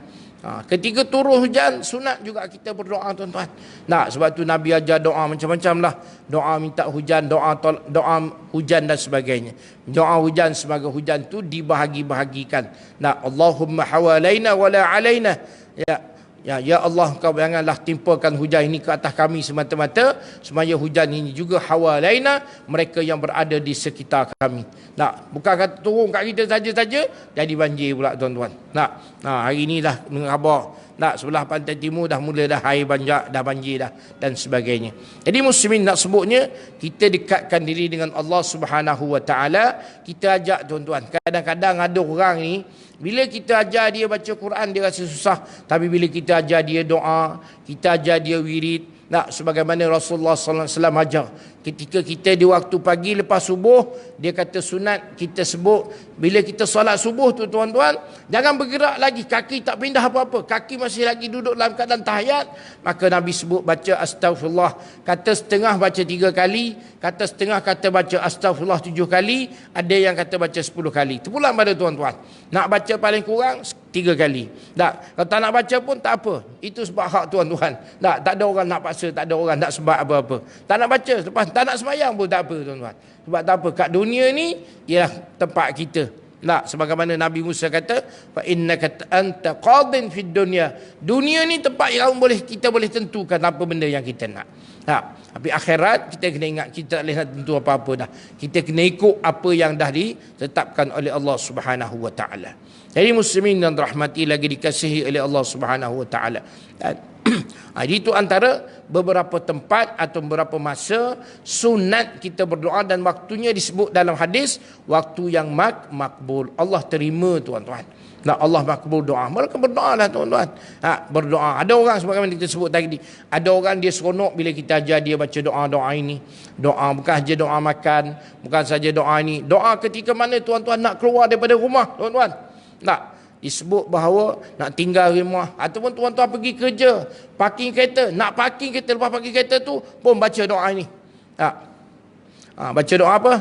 Ketika turun hujan, sunat juga kita berdoa tuan-tuan. Nah, sebab tu Nabi ajar doa macam-macam lah. Doa minta hujan, doa hujan dan sebagainya. Doa hujan sebagai hujan tu dibahagi-bahagikan. Nah, Allahumma hawalaina wala alaina. Ya Allah, kau janganlah timpakan hujan ini ke atas kami semata-mata, semaya hujan ini juga hawalaina, mereka yang berada di sekitar kami. Nah, bukan kata turun kat kita saja-saja jadi banjir pula tuan-tuan. Nah, hari ini dah dengar khabar, sebelah pantai timur dah mula dah air banjir dah dan sebagainya. Jadi muslimin, nak sebutnya kita dekatkan diri dengan Allah Subhanahu Wa Taala. Kita ajak tuan-tuan. Kadang-kadang ada orang ni, bila kita ajar dia baca Quran, dia rasa susah. Tapi bila kita ajar dia doa, kita ajar dia wirid, sebagaimana Rasulullah SAW ajar. Ketika kita di waktu pagi lepas subuh, dia kata sunat kita sebut, bila kita solat subuh tu tuan-tuan, jangan bergerak lagi, kaki tak pindah apa-apa, kaki masih lagi duduk dalam keadaan tahiyat, maka Nabi sebut baca astaghfirullah. Kata setengah baca 3 kali, kata setengah kata baca astaghfirullah 7 kali, ada yang kata baca 10 kali. Terpulang pada tuan-tuan. Nak baca paling kurang 3 kali. Kalau tak nak baca pun tak apa. Itu sebab hak tuan-tuan. Tak ada orang nak paksa, tak ada orang nak sebab apa-apa. Tak nak baca, lepas tak nak sembahyang pun tak apa tuan-tuan. Sebab tak apa, kat dunia ni ialah tempat kita. Sebagaimana Nabi Musa kata, fa innaka anta qadin fid dunya. Dunia ni tempat yang kita boleh tentukan apa benda yang kita nak. Tapi akhirat kita kena ingat, kita tak boleh nak tentu apa-apa dah. Kita kena ikut apa yang dah ditetapkan oleh Allah Subhanahu Wa Taala. Jadi muslimin yang dirahmati lagi dikasihi oleh Allah Subhanahu Wa Taala. Itu antara beberapa tempat atau beberapa masa sunat kita berdoa, dan waktunya disebut dalam hadis waktu yang makbul. Allah terima tuan-tuan. Allah makbul doa. Mereka berdoa lah tuan-tuan. Berdoa. Ada orang sebagaimana kita sebut tadi, ada orang dia seronok bila kita ajar dia baca doa-doa ini. Doa bukan saja doa makan, bukan saja doa ini. Doa ketika mana tuan-tuan nak keluar daripada rumah tuan-tuan. Disebut bahawa nak tinggal rumah, ataupun tuan-tuan pergi kerja, parking kereta, nak parking kereta, lepas parking kereta tu pun baca doa ini. Baca doa apa?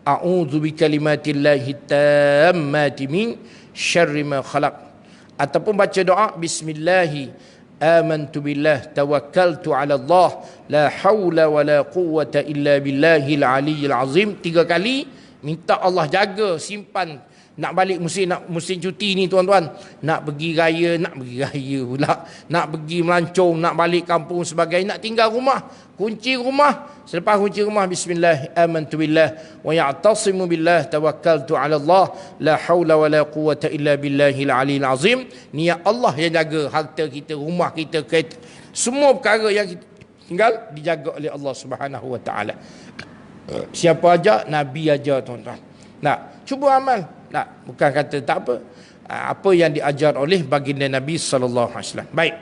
A'udzu bikalimatillahi tammati min syarri ma khalaq. Ataupun baca doa bismillahi amantu billah tawakkaltu ala Allah la haula wala quwwata illa billahil aliyyil azim. 3 kali minta Allah jaga, simpan. Nak balik musim cuti ni tuan-tuan, nak pergi raya pula, nak pergi melancong, nak balik kampung sebagainya, nak tinggal rumah, kunci rumah, selepas kunci rumah bismillah amantu billah wa ya'tasimu billah tawakkaltu ala Allah la haula wala quwwata illa billahil aliyil azim. Niat Allah yang jaga harta kita, rumah kita, kereta, semua perkara yang kita tinggal dijaga oleh Allah Subhanahu Wa Taala. Siapa ajar? Nabi ajar tuan-tuan. Cuba amal. Bukan kata tak apa. Apa yang diajar oleh baginda Nabi SAW. Baik,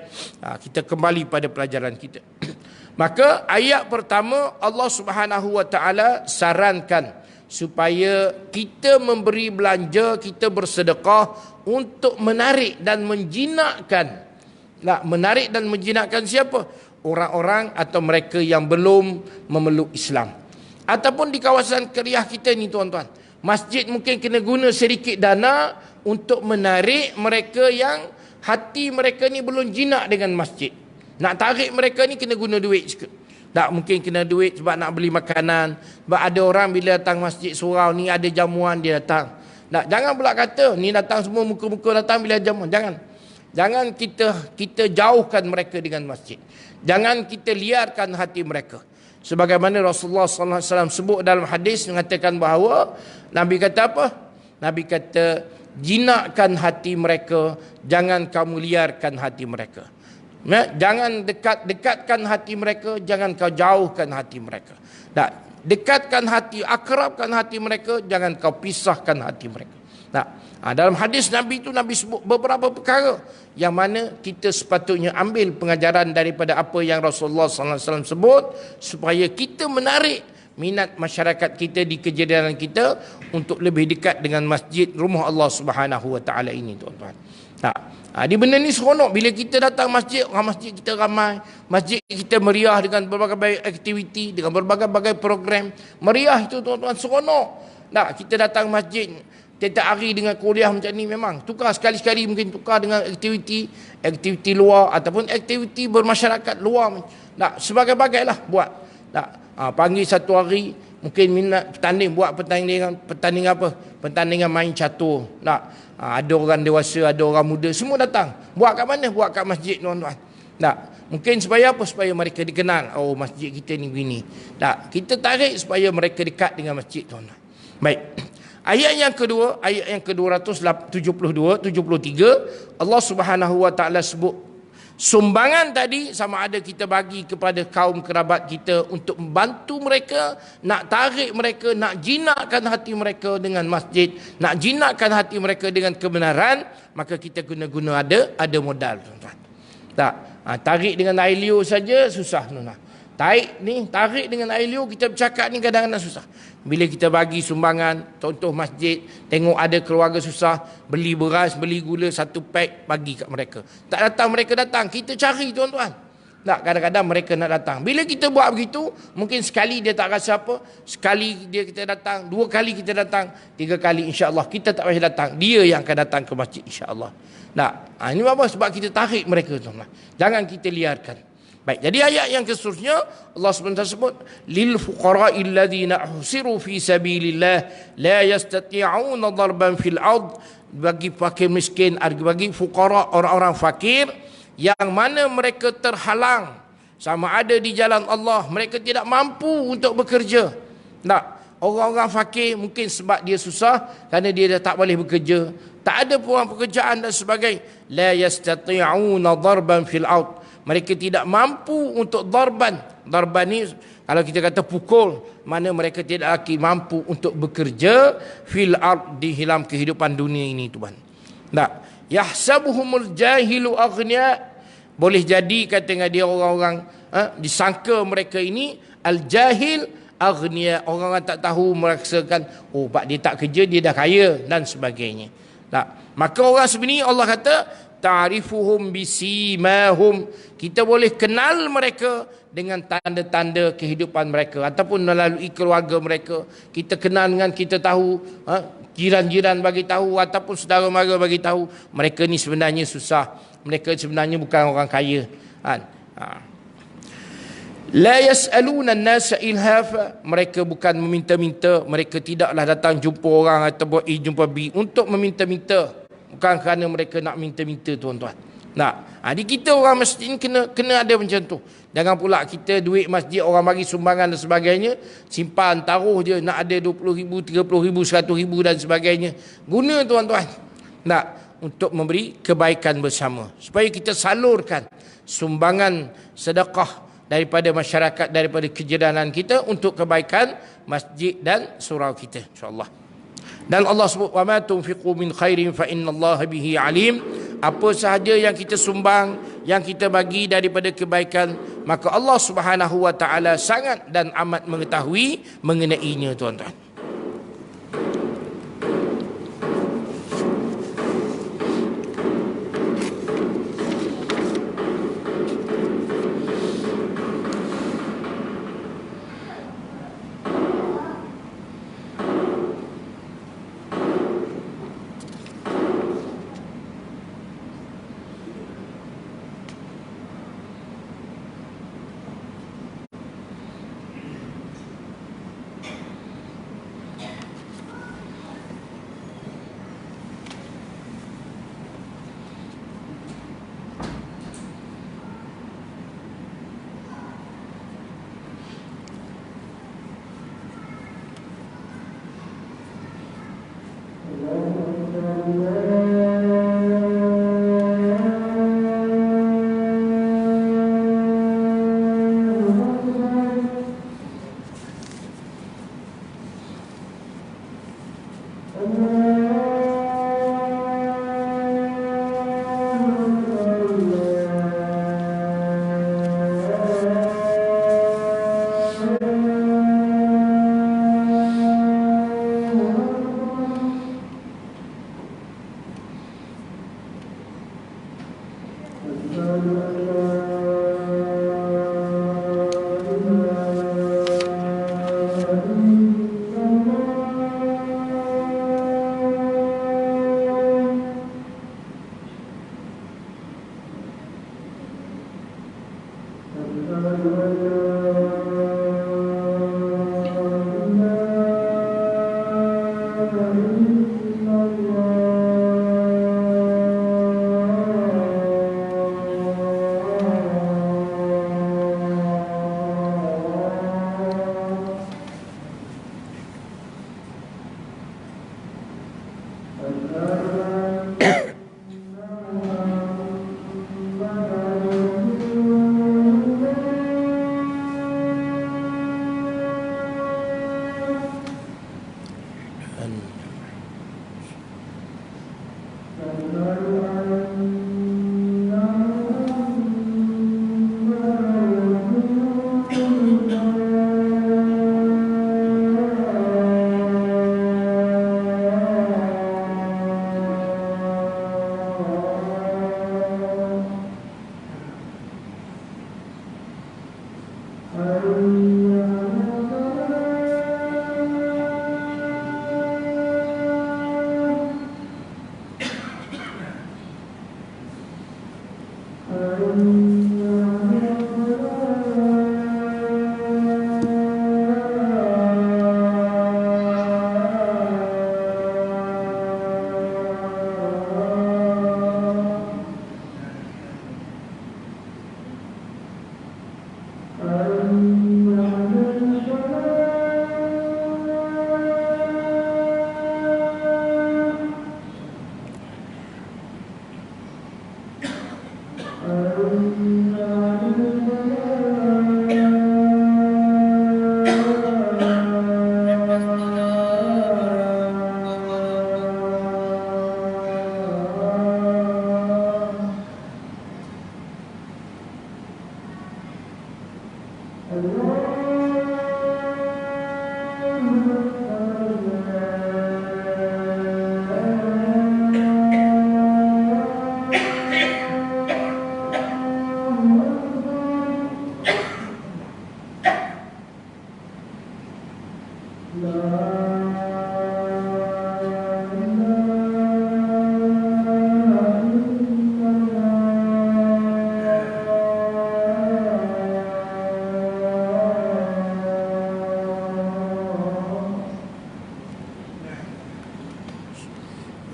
kita kembali pada pelajaran kita. Maka ayat pertama, Allah Subhanahu Wa Taala sarankan supaya kita memberi belanja, kita bersedekah untuk menarik dan menjinakkan. Menarik dan menjinakkan siapa? Orang-orang atau mereka yang belum memeluk Islam. Ataupun di kawasan Keriah kita ni tuan-tuan, masjid mungkin kena guna sedikit dana untuk menarik mereka yang hati mereka ni belum jinak dengan masjid. Nak tarik mereka ni kena guna duit juga. Tak mungkin kena duit sebab nak beli makanan. Sebab ada orang bila datang masjid surau ni ada jamuan dia datang. Jangan pula kata ni datang semua muka-muka datang bila jamuan. Jangan kita jauhkan mereka dengan masjid. Jangan kita liarkan hati mereka. Sebagaimana Rasulullah SAW sebut dalam hadis mengatakan bahawa Nabi kata apa? Nabi kata jinakkan hati mereka, jangan kamu liarkan hati mereka. Jangan dekatkan hati mereka, jangan kau jauhkan hati mereka. Dekatkan hati, akrabkan hati mereka, jangan kau pisahkan hati mereka. Dalam hadis Nabi itu, Nabi sebut beberapa perkara yang mana kita sepatutnya ambil pengajaran daripada apa yang Rasulullah SAW sebut, supaya kita menarik minat masyarakat kita di kejadian kita untuk lebih dekat dengan masjid rumah Allah Subhanahu Wa Taala ini, tuan-tuan. Di benda ni seronok bila kita datang masjid, orang masjid kita ramai, masjid kita meriah dengan berbagai aktiviti, dengan berbagai program. Meriah itu, tuan-tuan, seronok. Kita datang masjid tiap hari dengan kuliah macam ni, memang tukar sekali-sekali, mungkin tukar dengan aktiviti luar ataupun aktiviti bermasyarakat luar. Sebagai-bagailah buat. Panggil satu hari mungkin minat bertanding, buat pertandingan apa? Pertandingan main catur. Ada orang dewasa, ada orang muda, semua datang. Buat kat mana? Buat kat masjid, tuan-tuan. Mungkin supaya apa? Supaya mereka dikenal. Oh, masjid kita ni begini. Kita tarik supaya mereka dekat dengan masjid, tuan-tuan. Baik. Ayat yang kedua, ayat yang ke-272, 73, Allah Subhanahu Wa Taala sebut sumbangan tadi sama ada kita bagi kepada kaum kerabat kita untuk membantu mereka, nak tarik mereka, nak jinakkan hati mereka dengan masjid, nak jinakkan hati mereka dengan kebenaran, maka kita guna ada modal, tuan-tuan. Tarik dengan air liur saja susah, tuan-tuan. Tarik dengan air liur, kita bercakap ni kadang-kadang susah. Bila kita bagi sumbangan, contoh masjid, tengok ada keluarga susah, beli beras, beli gula, satu pack bagi kat mereka. Tak datang, mereka datang. Kita cari, tuan-tuan. Kadang-kadang mereka nak datang. Bila kita buat begitu, mungkin sekali dia tak rasa apa, sekali kita datang, 2 kali kita datang, 3 kali insya-Allah kita tak payah datang. Dia yang akan datang ke masjid insya-Allah. Ini apa? Sebab kita tarik mereka, tuan-tuan. Jangan kita liarkan. Baik, jadi ayat yang seterusnya Allah SWT sebut lil fuqara'i alladhina uhsiru fi sabilillah la yastati'una darban fil ard, bagi fakir miskin, bagi fuqara, orang-orang fakir yang mana mereka terhalang sama ada di jalan Allah, mereka tidak mampu untuk bekerja. Orang-orang fakir mungkin sebab dia susah kerana dia dah tak boleh bekerja, tak ada peluang pekerjaan dan sebagainya. La yastati'una darban fil ard, mereka tidak mampu untuk darban. Darban ni kalau kita kata pukul, mana mereka tidak lagi mampu untuk bekerja fil ard, di dalam kehidupan dunia ini, tuan. Yahsabuhumul jahilu aghnia, boleh jadi kata dia orang-orang disangka mereka ini al-jahil aghnia, orang-orang tak tahu, merasakan oh pak dia tak kerja dia dah kaya dan sebagainya. Maka orang sebenarnya Allah kata ta'rifuhum bisimahum, kita boleh kenal mereka dengan tanda-tanda kehidupan mereka ataupun melalui keluarga mereka. Kita kenal dengan, kita tahu, jiran-jiran bagi tahu ataupun saudara mara bagi tahu, mereka ni sebenarnya susah, mereka sebenarnya bukan orang kaya. La yas'aluna an-nasa ilhafa, mereka bukan meminta-minta, mereka tidaklah datang jumpa orang ataupun jumpa untuk meminta-minta, bukan kerana mereka nak minta-minta, tuan-tuan. Di kita orang masjid ni kena ada macam tu. Jangan pula kita duit masjid orang bagi sumbangan dan sebagainya, simpan taruh je, nak ada 20,000, 30,000, 100,000 dan sebagainya. Guna, tuan-tuan, untuk memberi kebaikan bersama, supaya kita salurkan sumbangan sedekah daripada masyarakat, daripada kejadanan kita untuk kebaikan masjid dan surau kita, insya-Allah. Dan Allah sebut wa ma tunfiqu min khairin fa innallaha bihi alim, apa sahaja yang kita sumbang, yang kita bagi daripada kebaikan, maka Allah Subhanahu Wa Taala sangat dan amat mengetahui mengenainya, tuan-tuan.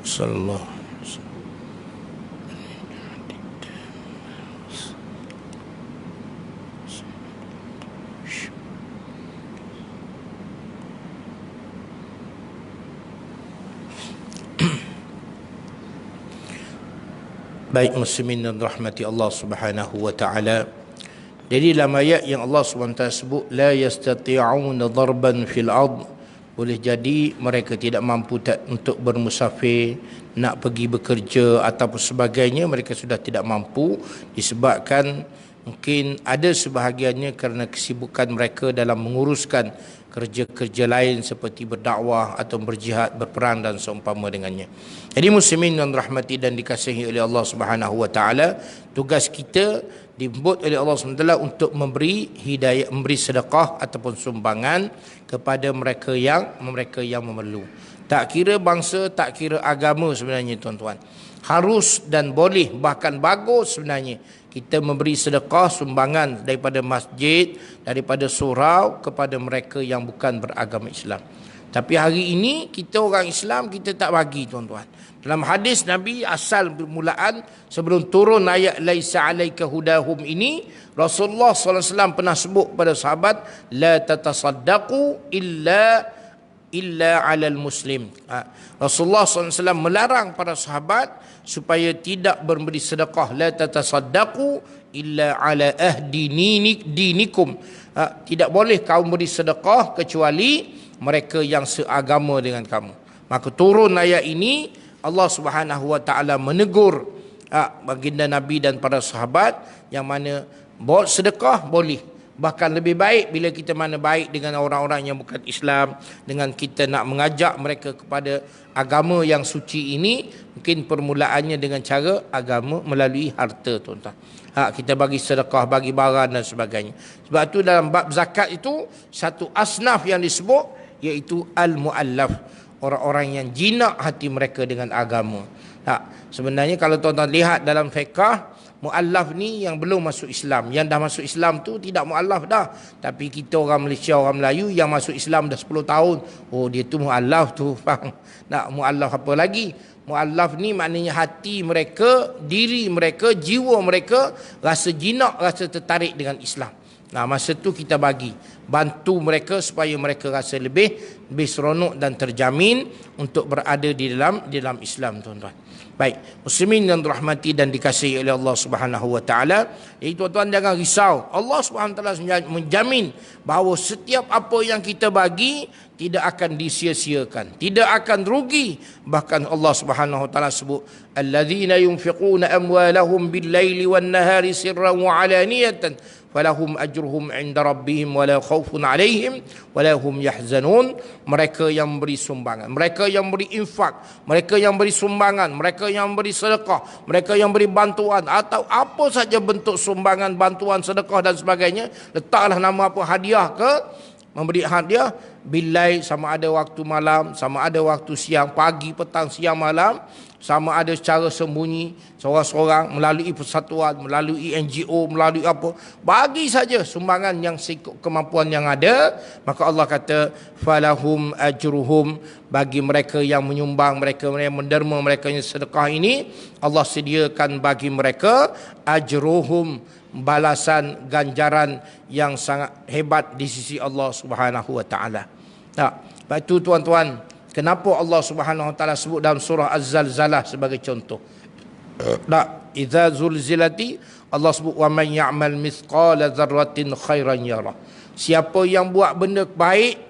Sallallahu. Baik muslimin dan rahmati Allah Subhanahu wa taala. Jadi dalam ayat yang Allah SWT sebut la yastati'una darban fil ard, boleh jadi mereka tidak mampu untuk bermusafir, nak pergi bekerja ataupun sebagainya, mereka sudah tidak mampu disebabkan mungkin ada sebahagiannya kerana kesibukan mereka dalam menguruskan kerja-kerja lain seperti berdakwah atau berjihad, berperang dan seumpama dengannya. Jadi muslimin yang rahmati dan dikasihi oleh Allah Subhanahu wa taala, tugas kita dibuat oleh Allah SWT untuk memberi hidayah, memberi sedekah ataupun sumbangan kepada mereka yang memerlu. Tak kira bangsa, tak kira agama sebenarnya tuan-tuan. Harus dan boleh, bahkan bagus sebenarnya kita memberi sedekah sumbangan daripada masjid, daripada surau kepada mereka yang bukan beragama Islam. Tapi hari ini kita orang Islam, kita tak bagi tuan-tuan. Dalam hadis Nabi, asal permulaan sebelum turun ayat laisa alaika hudahum ini, Rasulullah SAW pernah sebut pada sahabat, la tatasaddaqu illa alal muslim. Rasulullah SAW melarang para sahabat supaya tidak memberi sedekah, la tatasaddaqu illa ala ahdi dinikum. Tidak boleh kamu beri sedekah kecuali mereka yang seagama dengan kamu. Maka turun ayat ini, Allah Subhanahu wa taala menegur baginda Nabi dan para sahabat yang mana sedekah boleh, Bahkan lebih baik bila kita mana baik dengan orang-orang yang bukan Islam, dengan kita nak mengajak mereka kepada agama yang suci ini, mungkin permulaannya dengan cara agama melalui harta, tuan-tuan. Kita bagi sedekah, bagi barang dan sebagainya. Sebab tu dalam bab zakat itu satu asnaf yang disebut iaitu al-muallaf, orang-orang yang jinak hati mereka dengan agama. Sebenarnya kalau tuan-tuan lihat dalam fiqh, muallaf ni yang belum masuk Islam. Yang dah masuk Islam tu tidak muallaf dah. Tapi kita orang Malaysia, orang Melayu yang masuk Islam dah 10 tahun, oh dia tu muallaf tu, faham? Nak muallaf apa lagi? Muallaf ni maknanya hati mereka, diri mereka, jiwa mereka rasa jinak, rasa tertarik dengan Islam. Masa tu kita bantu mereka supaya mereka rasa lebih seronok dan terjamin untuk berada di dalam Islam, tuan-tuan. Baik, muslimin yang dirahmati dan dikasihi oleh Allah Subhanahu wa taala, tuan-tuan jangan risau. Allah Subhanahu wa taala menjamin bahawa setiap apa yang kita bagi tidak akan disia-siakan, tidak akan rugi. Bahkan Allah Subhanahu wa taala sebut, alladzina yunfiquna amwalahum bil-laili wan-nahari sirran wa alaniyatan falahum ajruhum 'inda rabbihim wala khaufun 'alaihim wala hum yahzanun. Mereka yang beri sumbangan, mereka yang beri infak, mereka yang beri sumbangan, mereka yang beri sedekah, mereka yang beri bantuan atau apa saja bentuk sumbangan, bantuan, sedekah dan sebagainya, letaklah nama apa, hadiah ke, memberi hadiah bilai, sama ada waktu malam, sama ada waktu siang, pagi, petang, siang, malam, sama ada secara sembunyi, seorang-seorang, melalui persatuan, melalui NGO, melalui apa, bagi saja sumbangan yang sekut kemampuan yang ada. Maka Allah kata falahum ajruhum, bagi mereka yang menyumbang, mereka yang menderma, mereka yang sedekah ini, Allah sediakan bagi mereka ajruhum, balasan, ganjaran yang sangat hebat di sisi Allah Subhanahu wa taala. Sebab itu tuan-tuan, kenapa Allah Subhanahu wa taala sebut dalam surah Az-Zalzalah sebagai contoh? Idza zulzilati, Allah sebut wa man ya'mal mithqala dzarratin khairan yarah. Siapa yang buat benda baik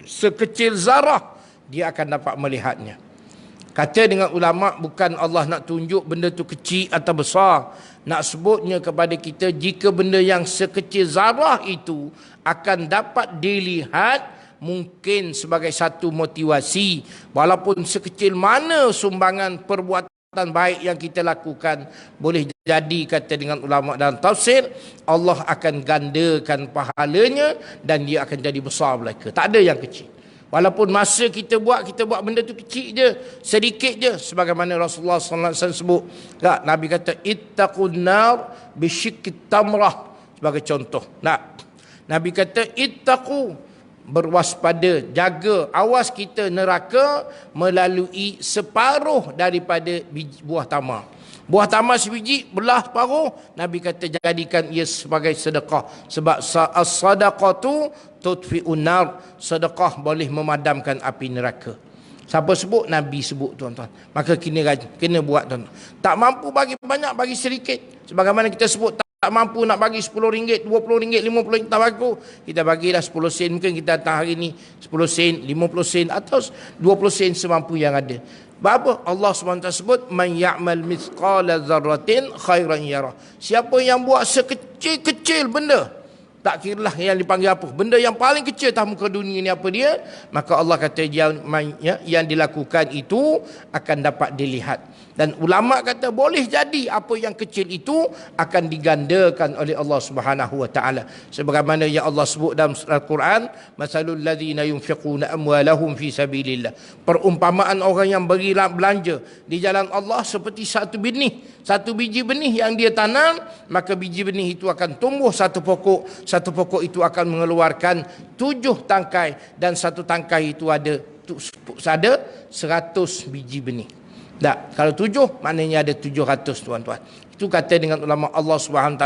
sekecil zarah, dia akan dapat melihatnya. Kata dengan ulama, bukan Allah nak tunjuk benda tu kecil atau besar, nak sebutnya kepada kita jika benda yang sekecil zarah itu akan dapat dilihat, mungkin sebagai satu motivasi, walaupun sekecil mana sumbangan perbuatan baik yang kita lakukan, boleh jadi, kata dengan ulama dalam tafsir, Allah akan gandakan pahalanya dan dia akan jadi besar belaka. Tak ada yang kecil. Walaupun masa kita buat benda tu kecil je, sedikit je, sebagaimana Rasulullah sallallahu alaihi wasallam sebut. Nabi kata ittaqun nar bisyiqqit tamrah sebagai contoh. Nabi kata ittaqu, berwaspada, jaga, awas kita neraka melalui separuh daripada buah tamar. Buah tamar sebiji, belah separuh, Nabi kata jadikan ia sebagai sedekah. Sebab as-sadaqatu tudfi'un nar, sedekah boleh memadamkan api neraka. Siapa sebut? Nabi sebut, tuan-tuan. Maka kena buat, tuan-tuan. Tak mampu bagi banyak, bagi sedikit. Sebagaimana kita sebut, tak mampu nak bagi RM10, RM20, RM50, tak bagus, kita bagilah 10 sen. Mungkin kita datang hari ni 10 sen, 50 sen atau 20 sen semampu yang ada. Apa Allah SWT sebut, man ya'mal mithqala dzarratin khairan yarah. Siapa yang buat sekecil-kecil benda, tak kiralah yang dipanggil apa, benda yang paling kecil atas muka dunia ni apa dia, maka Allah kata yang dilakukan itu akan dapat dilihat. Dan ulama kata boleh jadi apa yang kecil itu akan digandakan oleh Allah Subhanahu wa taala. Sebagaimana yang Allah sebut dalam Al-Quran, masalul ladzina yunfiquna amwalahum fi sabilillah. Perumpamaan orang yang beri belanja di jalan Allah seperti satu biji benih yang dia tanam, maka biji benih itu akan tumbuh satu pokok itu akan mengeluarkan 7 tangkai, dan satu tangkai itu ada 100 biji benih. Kalau 7 maknanya ada 700, tuan-tuan. Itu kata dengan ulama, Allah SWT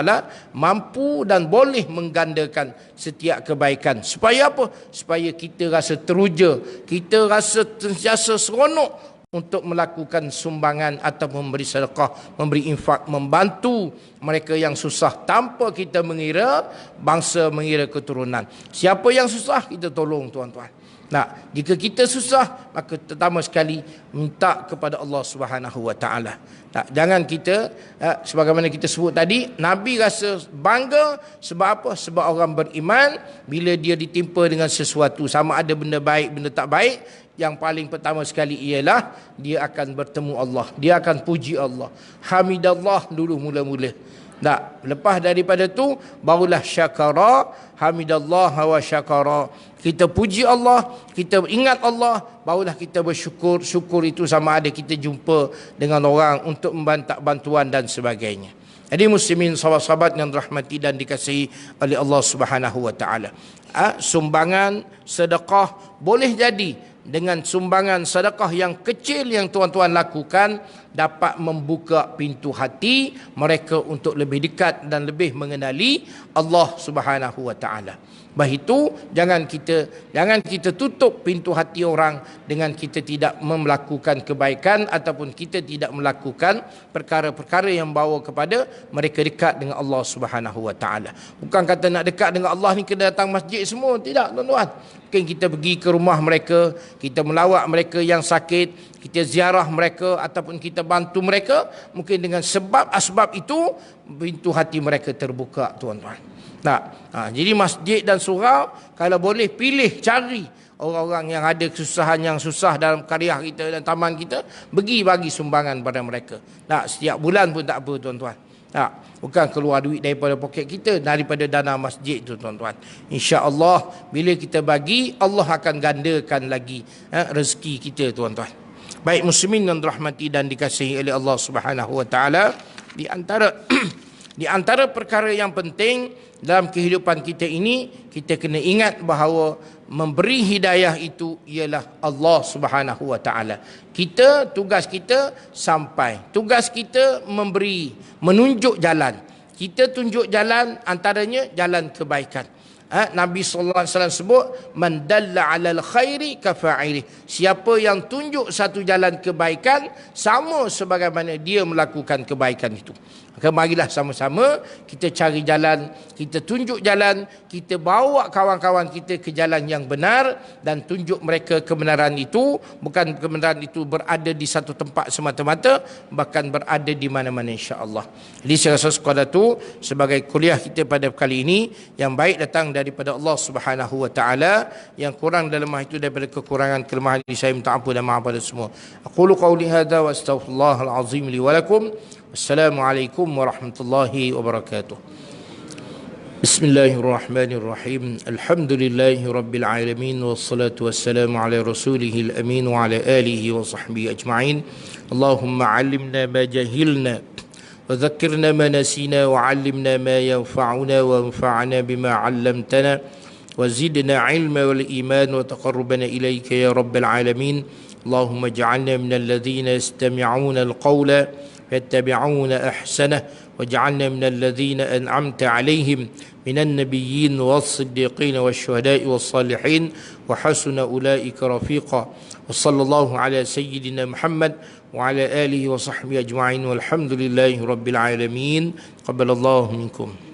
mampu dan boleh menggandakan setiap kebaikan. Supaya apa? Supaya kita rasa teruja, kita rasa sentiasa seronok untuk melakukan sumbangan atau memberi sedekah, memberi infak, membantu mereka yang susah, tanpa kita mengira bangsa, mengira keturunan. Siapa yang susah kita tolong, tuan-tuan. Nah, jika kita susah, maka pertama sekali minta kepada Allah Subhanahu Wa Taala. Jangan kita sebagaimana kita sebut tadi, Nabi rasa bangga sebab apa? Sebab orang beriman bila dia ditimpa dengan sesuatu, sama ada benda baik, benda tak baik, yang paling pertama sekali ialah dia akan bertemu Allah, dia akan puji Allah, hamidallah dulu mula-mula. Lepas daripada tu barulah syakara, hamidallah wa syakara. Kita puji Allah, kita ingat Allah, barulah kita bersyukur. Syukur itu sama ada kita jumpa dengan orang untuk membantu bantuan dan sebagainya. Jadi muslimin, sahabat-sahabat yang dirahmati dan dikasihi oleh Allah Subhanahu Wa Taala, sumbangan sedekah boleh jadi dengan sumbangan sedekah yang kecil yang tuan-tuan lakukan dapat membuka pintu hati mereka untuk lebih dekat dan lebih mengenali Allah Subhanahu Wa Taala. Baik itu jangan kita tutup pintu hati orang dengan kita tidak melakukan kebaikan ataupun kita tidak melakukan perkara-perkara yang bawa kepada mereka dekat dengan Allah Subhanahu Wa Taala. Bukan kata nak dekat dengan Allah ni kena datang masjid semua, tidak tuan-tuan. Mungkin kita pergi ke rumah mereka, kita melawat mereka yang sakit, kita ziarah mereka ataupun kita bantu mereka, mungkin dengan sebab asbab itu pintu hati mereka terbuka tuan-tuan. Jadi masjid dan surau kalau boleh pilih cari orang-orang yang ada kesusahan, yang susah dalam karya kita dan taman kita, bagi sumbangan pada mereka. Setiap bulan pun tak apa tuan-tuan. Bukan keluar duit daripada poket kita, daripada dana masjid tu tuan-tuan. InsyaAllah bila kita bagi, Allah akan gandakan lagi rezeki kita tuan-tuan. Baik muslimin yang dirahmati dan dikasihi oleh Allah Subhanahu Wa Taala, di antara perkara yang penting dalam kehidupan kita ini, kita kena ingat bahawa memberi hidayah itu ialah Allah Subhanahu Wa Taala. Tugas kita sampai. Tugas kita menunjuk jalan. Kita tunjuk jalan, antaranya jalan kebaikan. Nabi sallallahu alaihi wasallam sebut, man dalla 'alal khairi kafa'ili. Siapa yang tunjuk satu jalan kebaikan, sama sebagaimana dia melakukan kebaikan itu. Maka marilah sama-sama kita cari jalan, kita tunjuk jalan, kita bawa kawan-kawan kita ke jalan yang benar dan tunjuk mereka kebenaran itu. Bukan kebenaran itu berada di satu tempat semata-mata, bahkan berada di mana-mana insya-Allah. Jadi saya rasa sekadar itu sebagai kuliah kita pada kali ini, yang baik datang daripada Allah Subhanahu Wa Taala, yang kurang dalam itu daripada kekurangan kelemahan ini saya minta ampun dan maaf pada semua. Aqulu qawli hadza wa astaghfirullahal azim li wa lakum. Assalamualaikum warahmatullahi wabarakatuh. Bismillahirrahmanirrahim. Alhamdulillahi rabbil alamin, wassalatu wassalamu ala rasulihil amin wa ala alihi wa sahbihi ajma'in. Allahumma 'allimna ma jahilna wa dhakkirna ma nasina wa 'allimna ma yanfa'una wa anfa'na bima 'allamtana wa zidna 'ilma wal iman wa taqarrubana ilayka ya rabbal alamin. Allahumma ij'alna minal ladzina yastami'una al-qawla يتبعون أحسنه واجعلنا من الذين أنعمت عليهم من النبيين والصديقين والشهداء والصالحين وحسن أولئك رفيقا وصلى الله على سيدنا محمد وعلى آله وصحبه أجمعين والحمد لله رب العالمين. قبل الله منكم.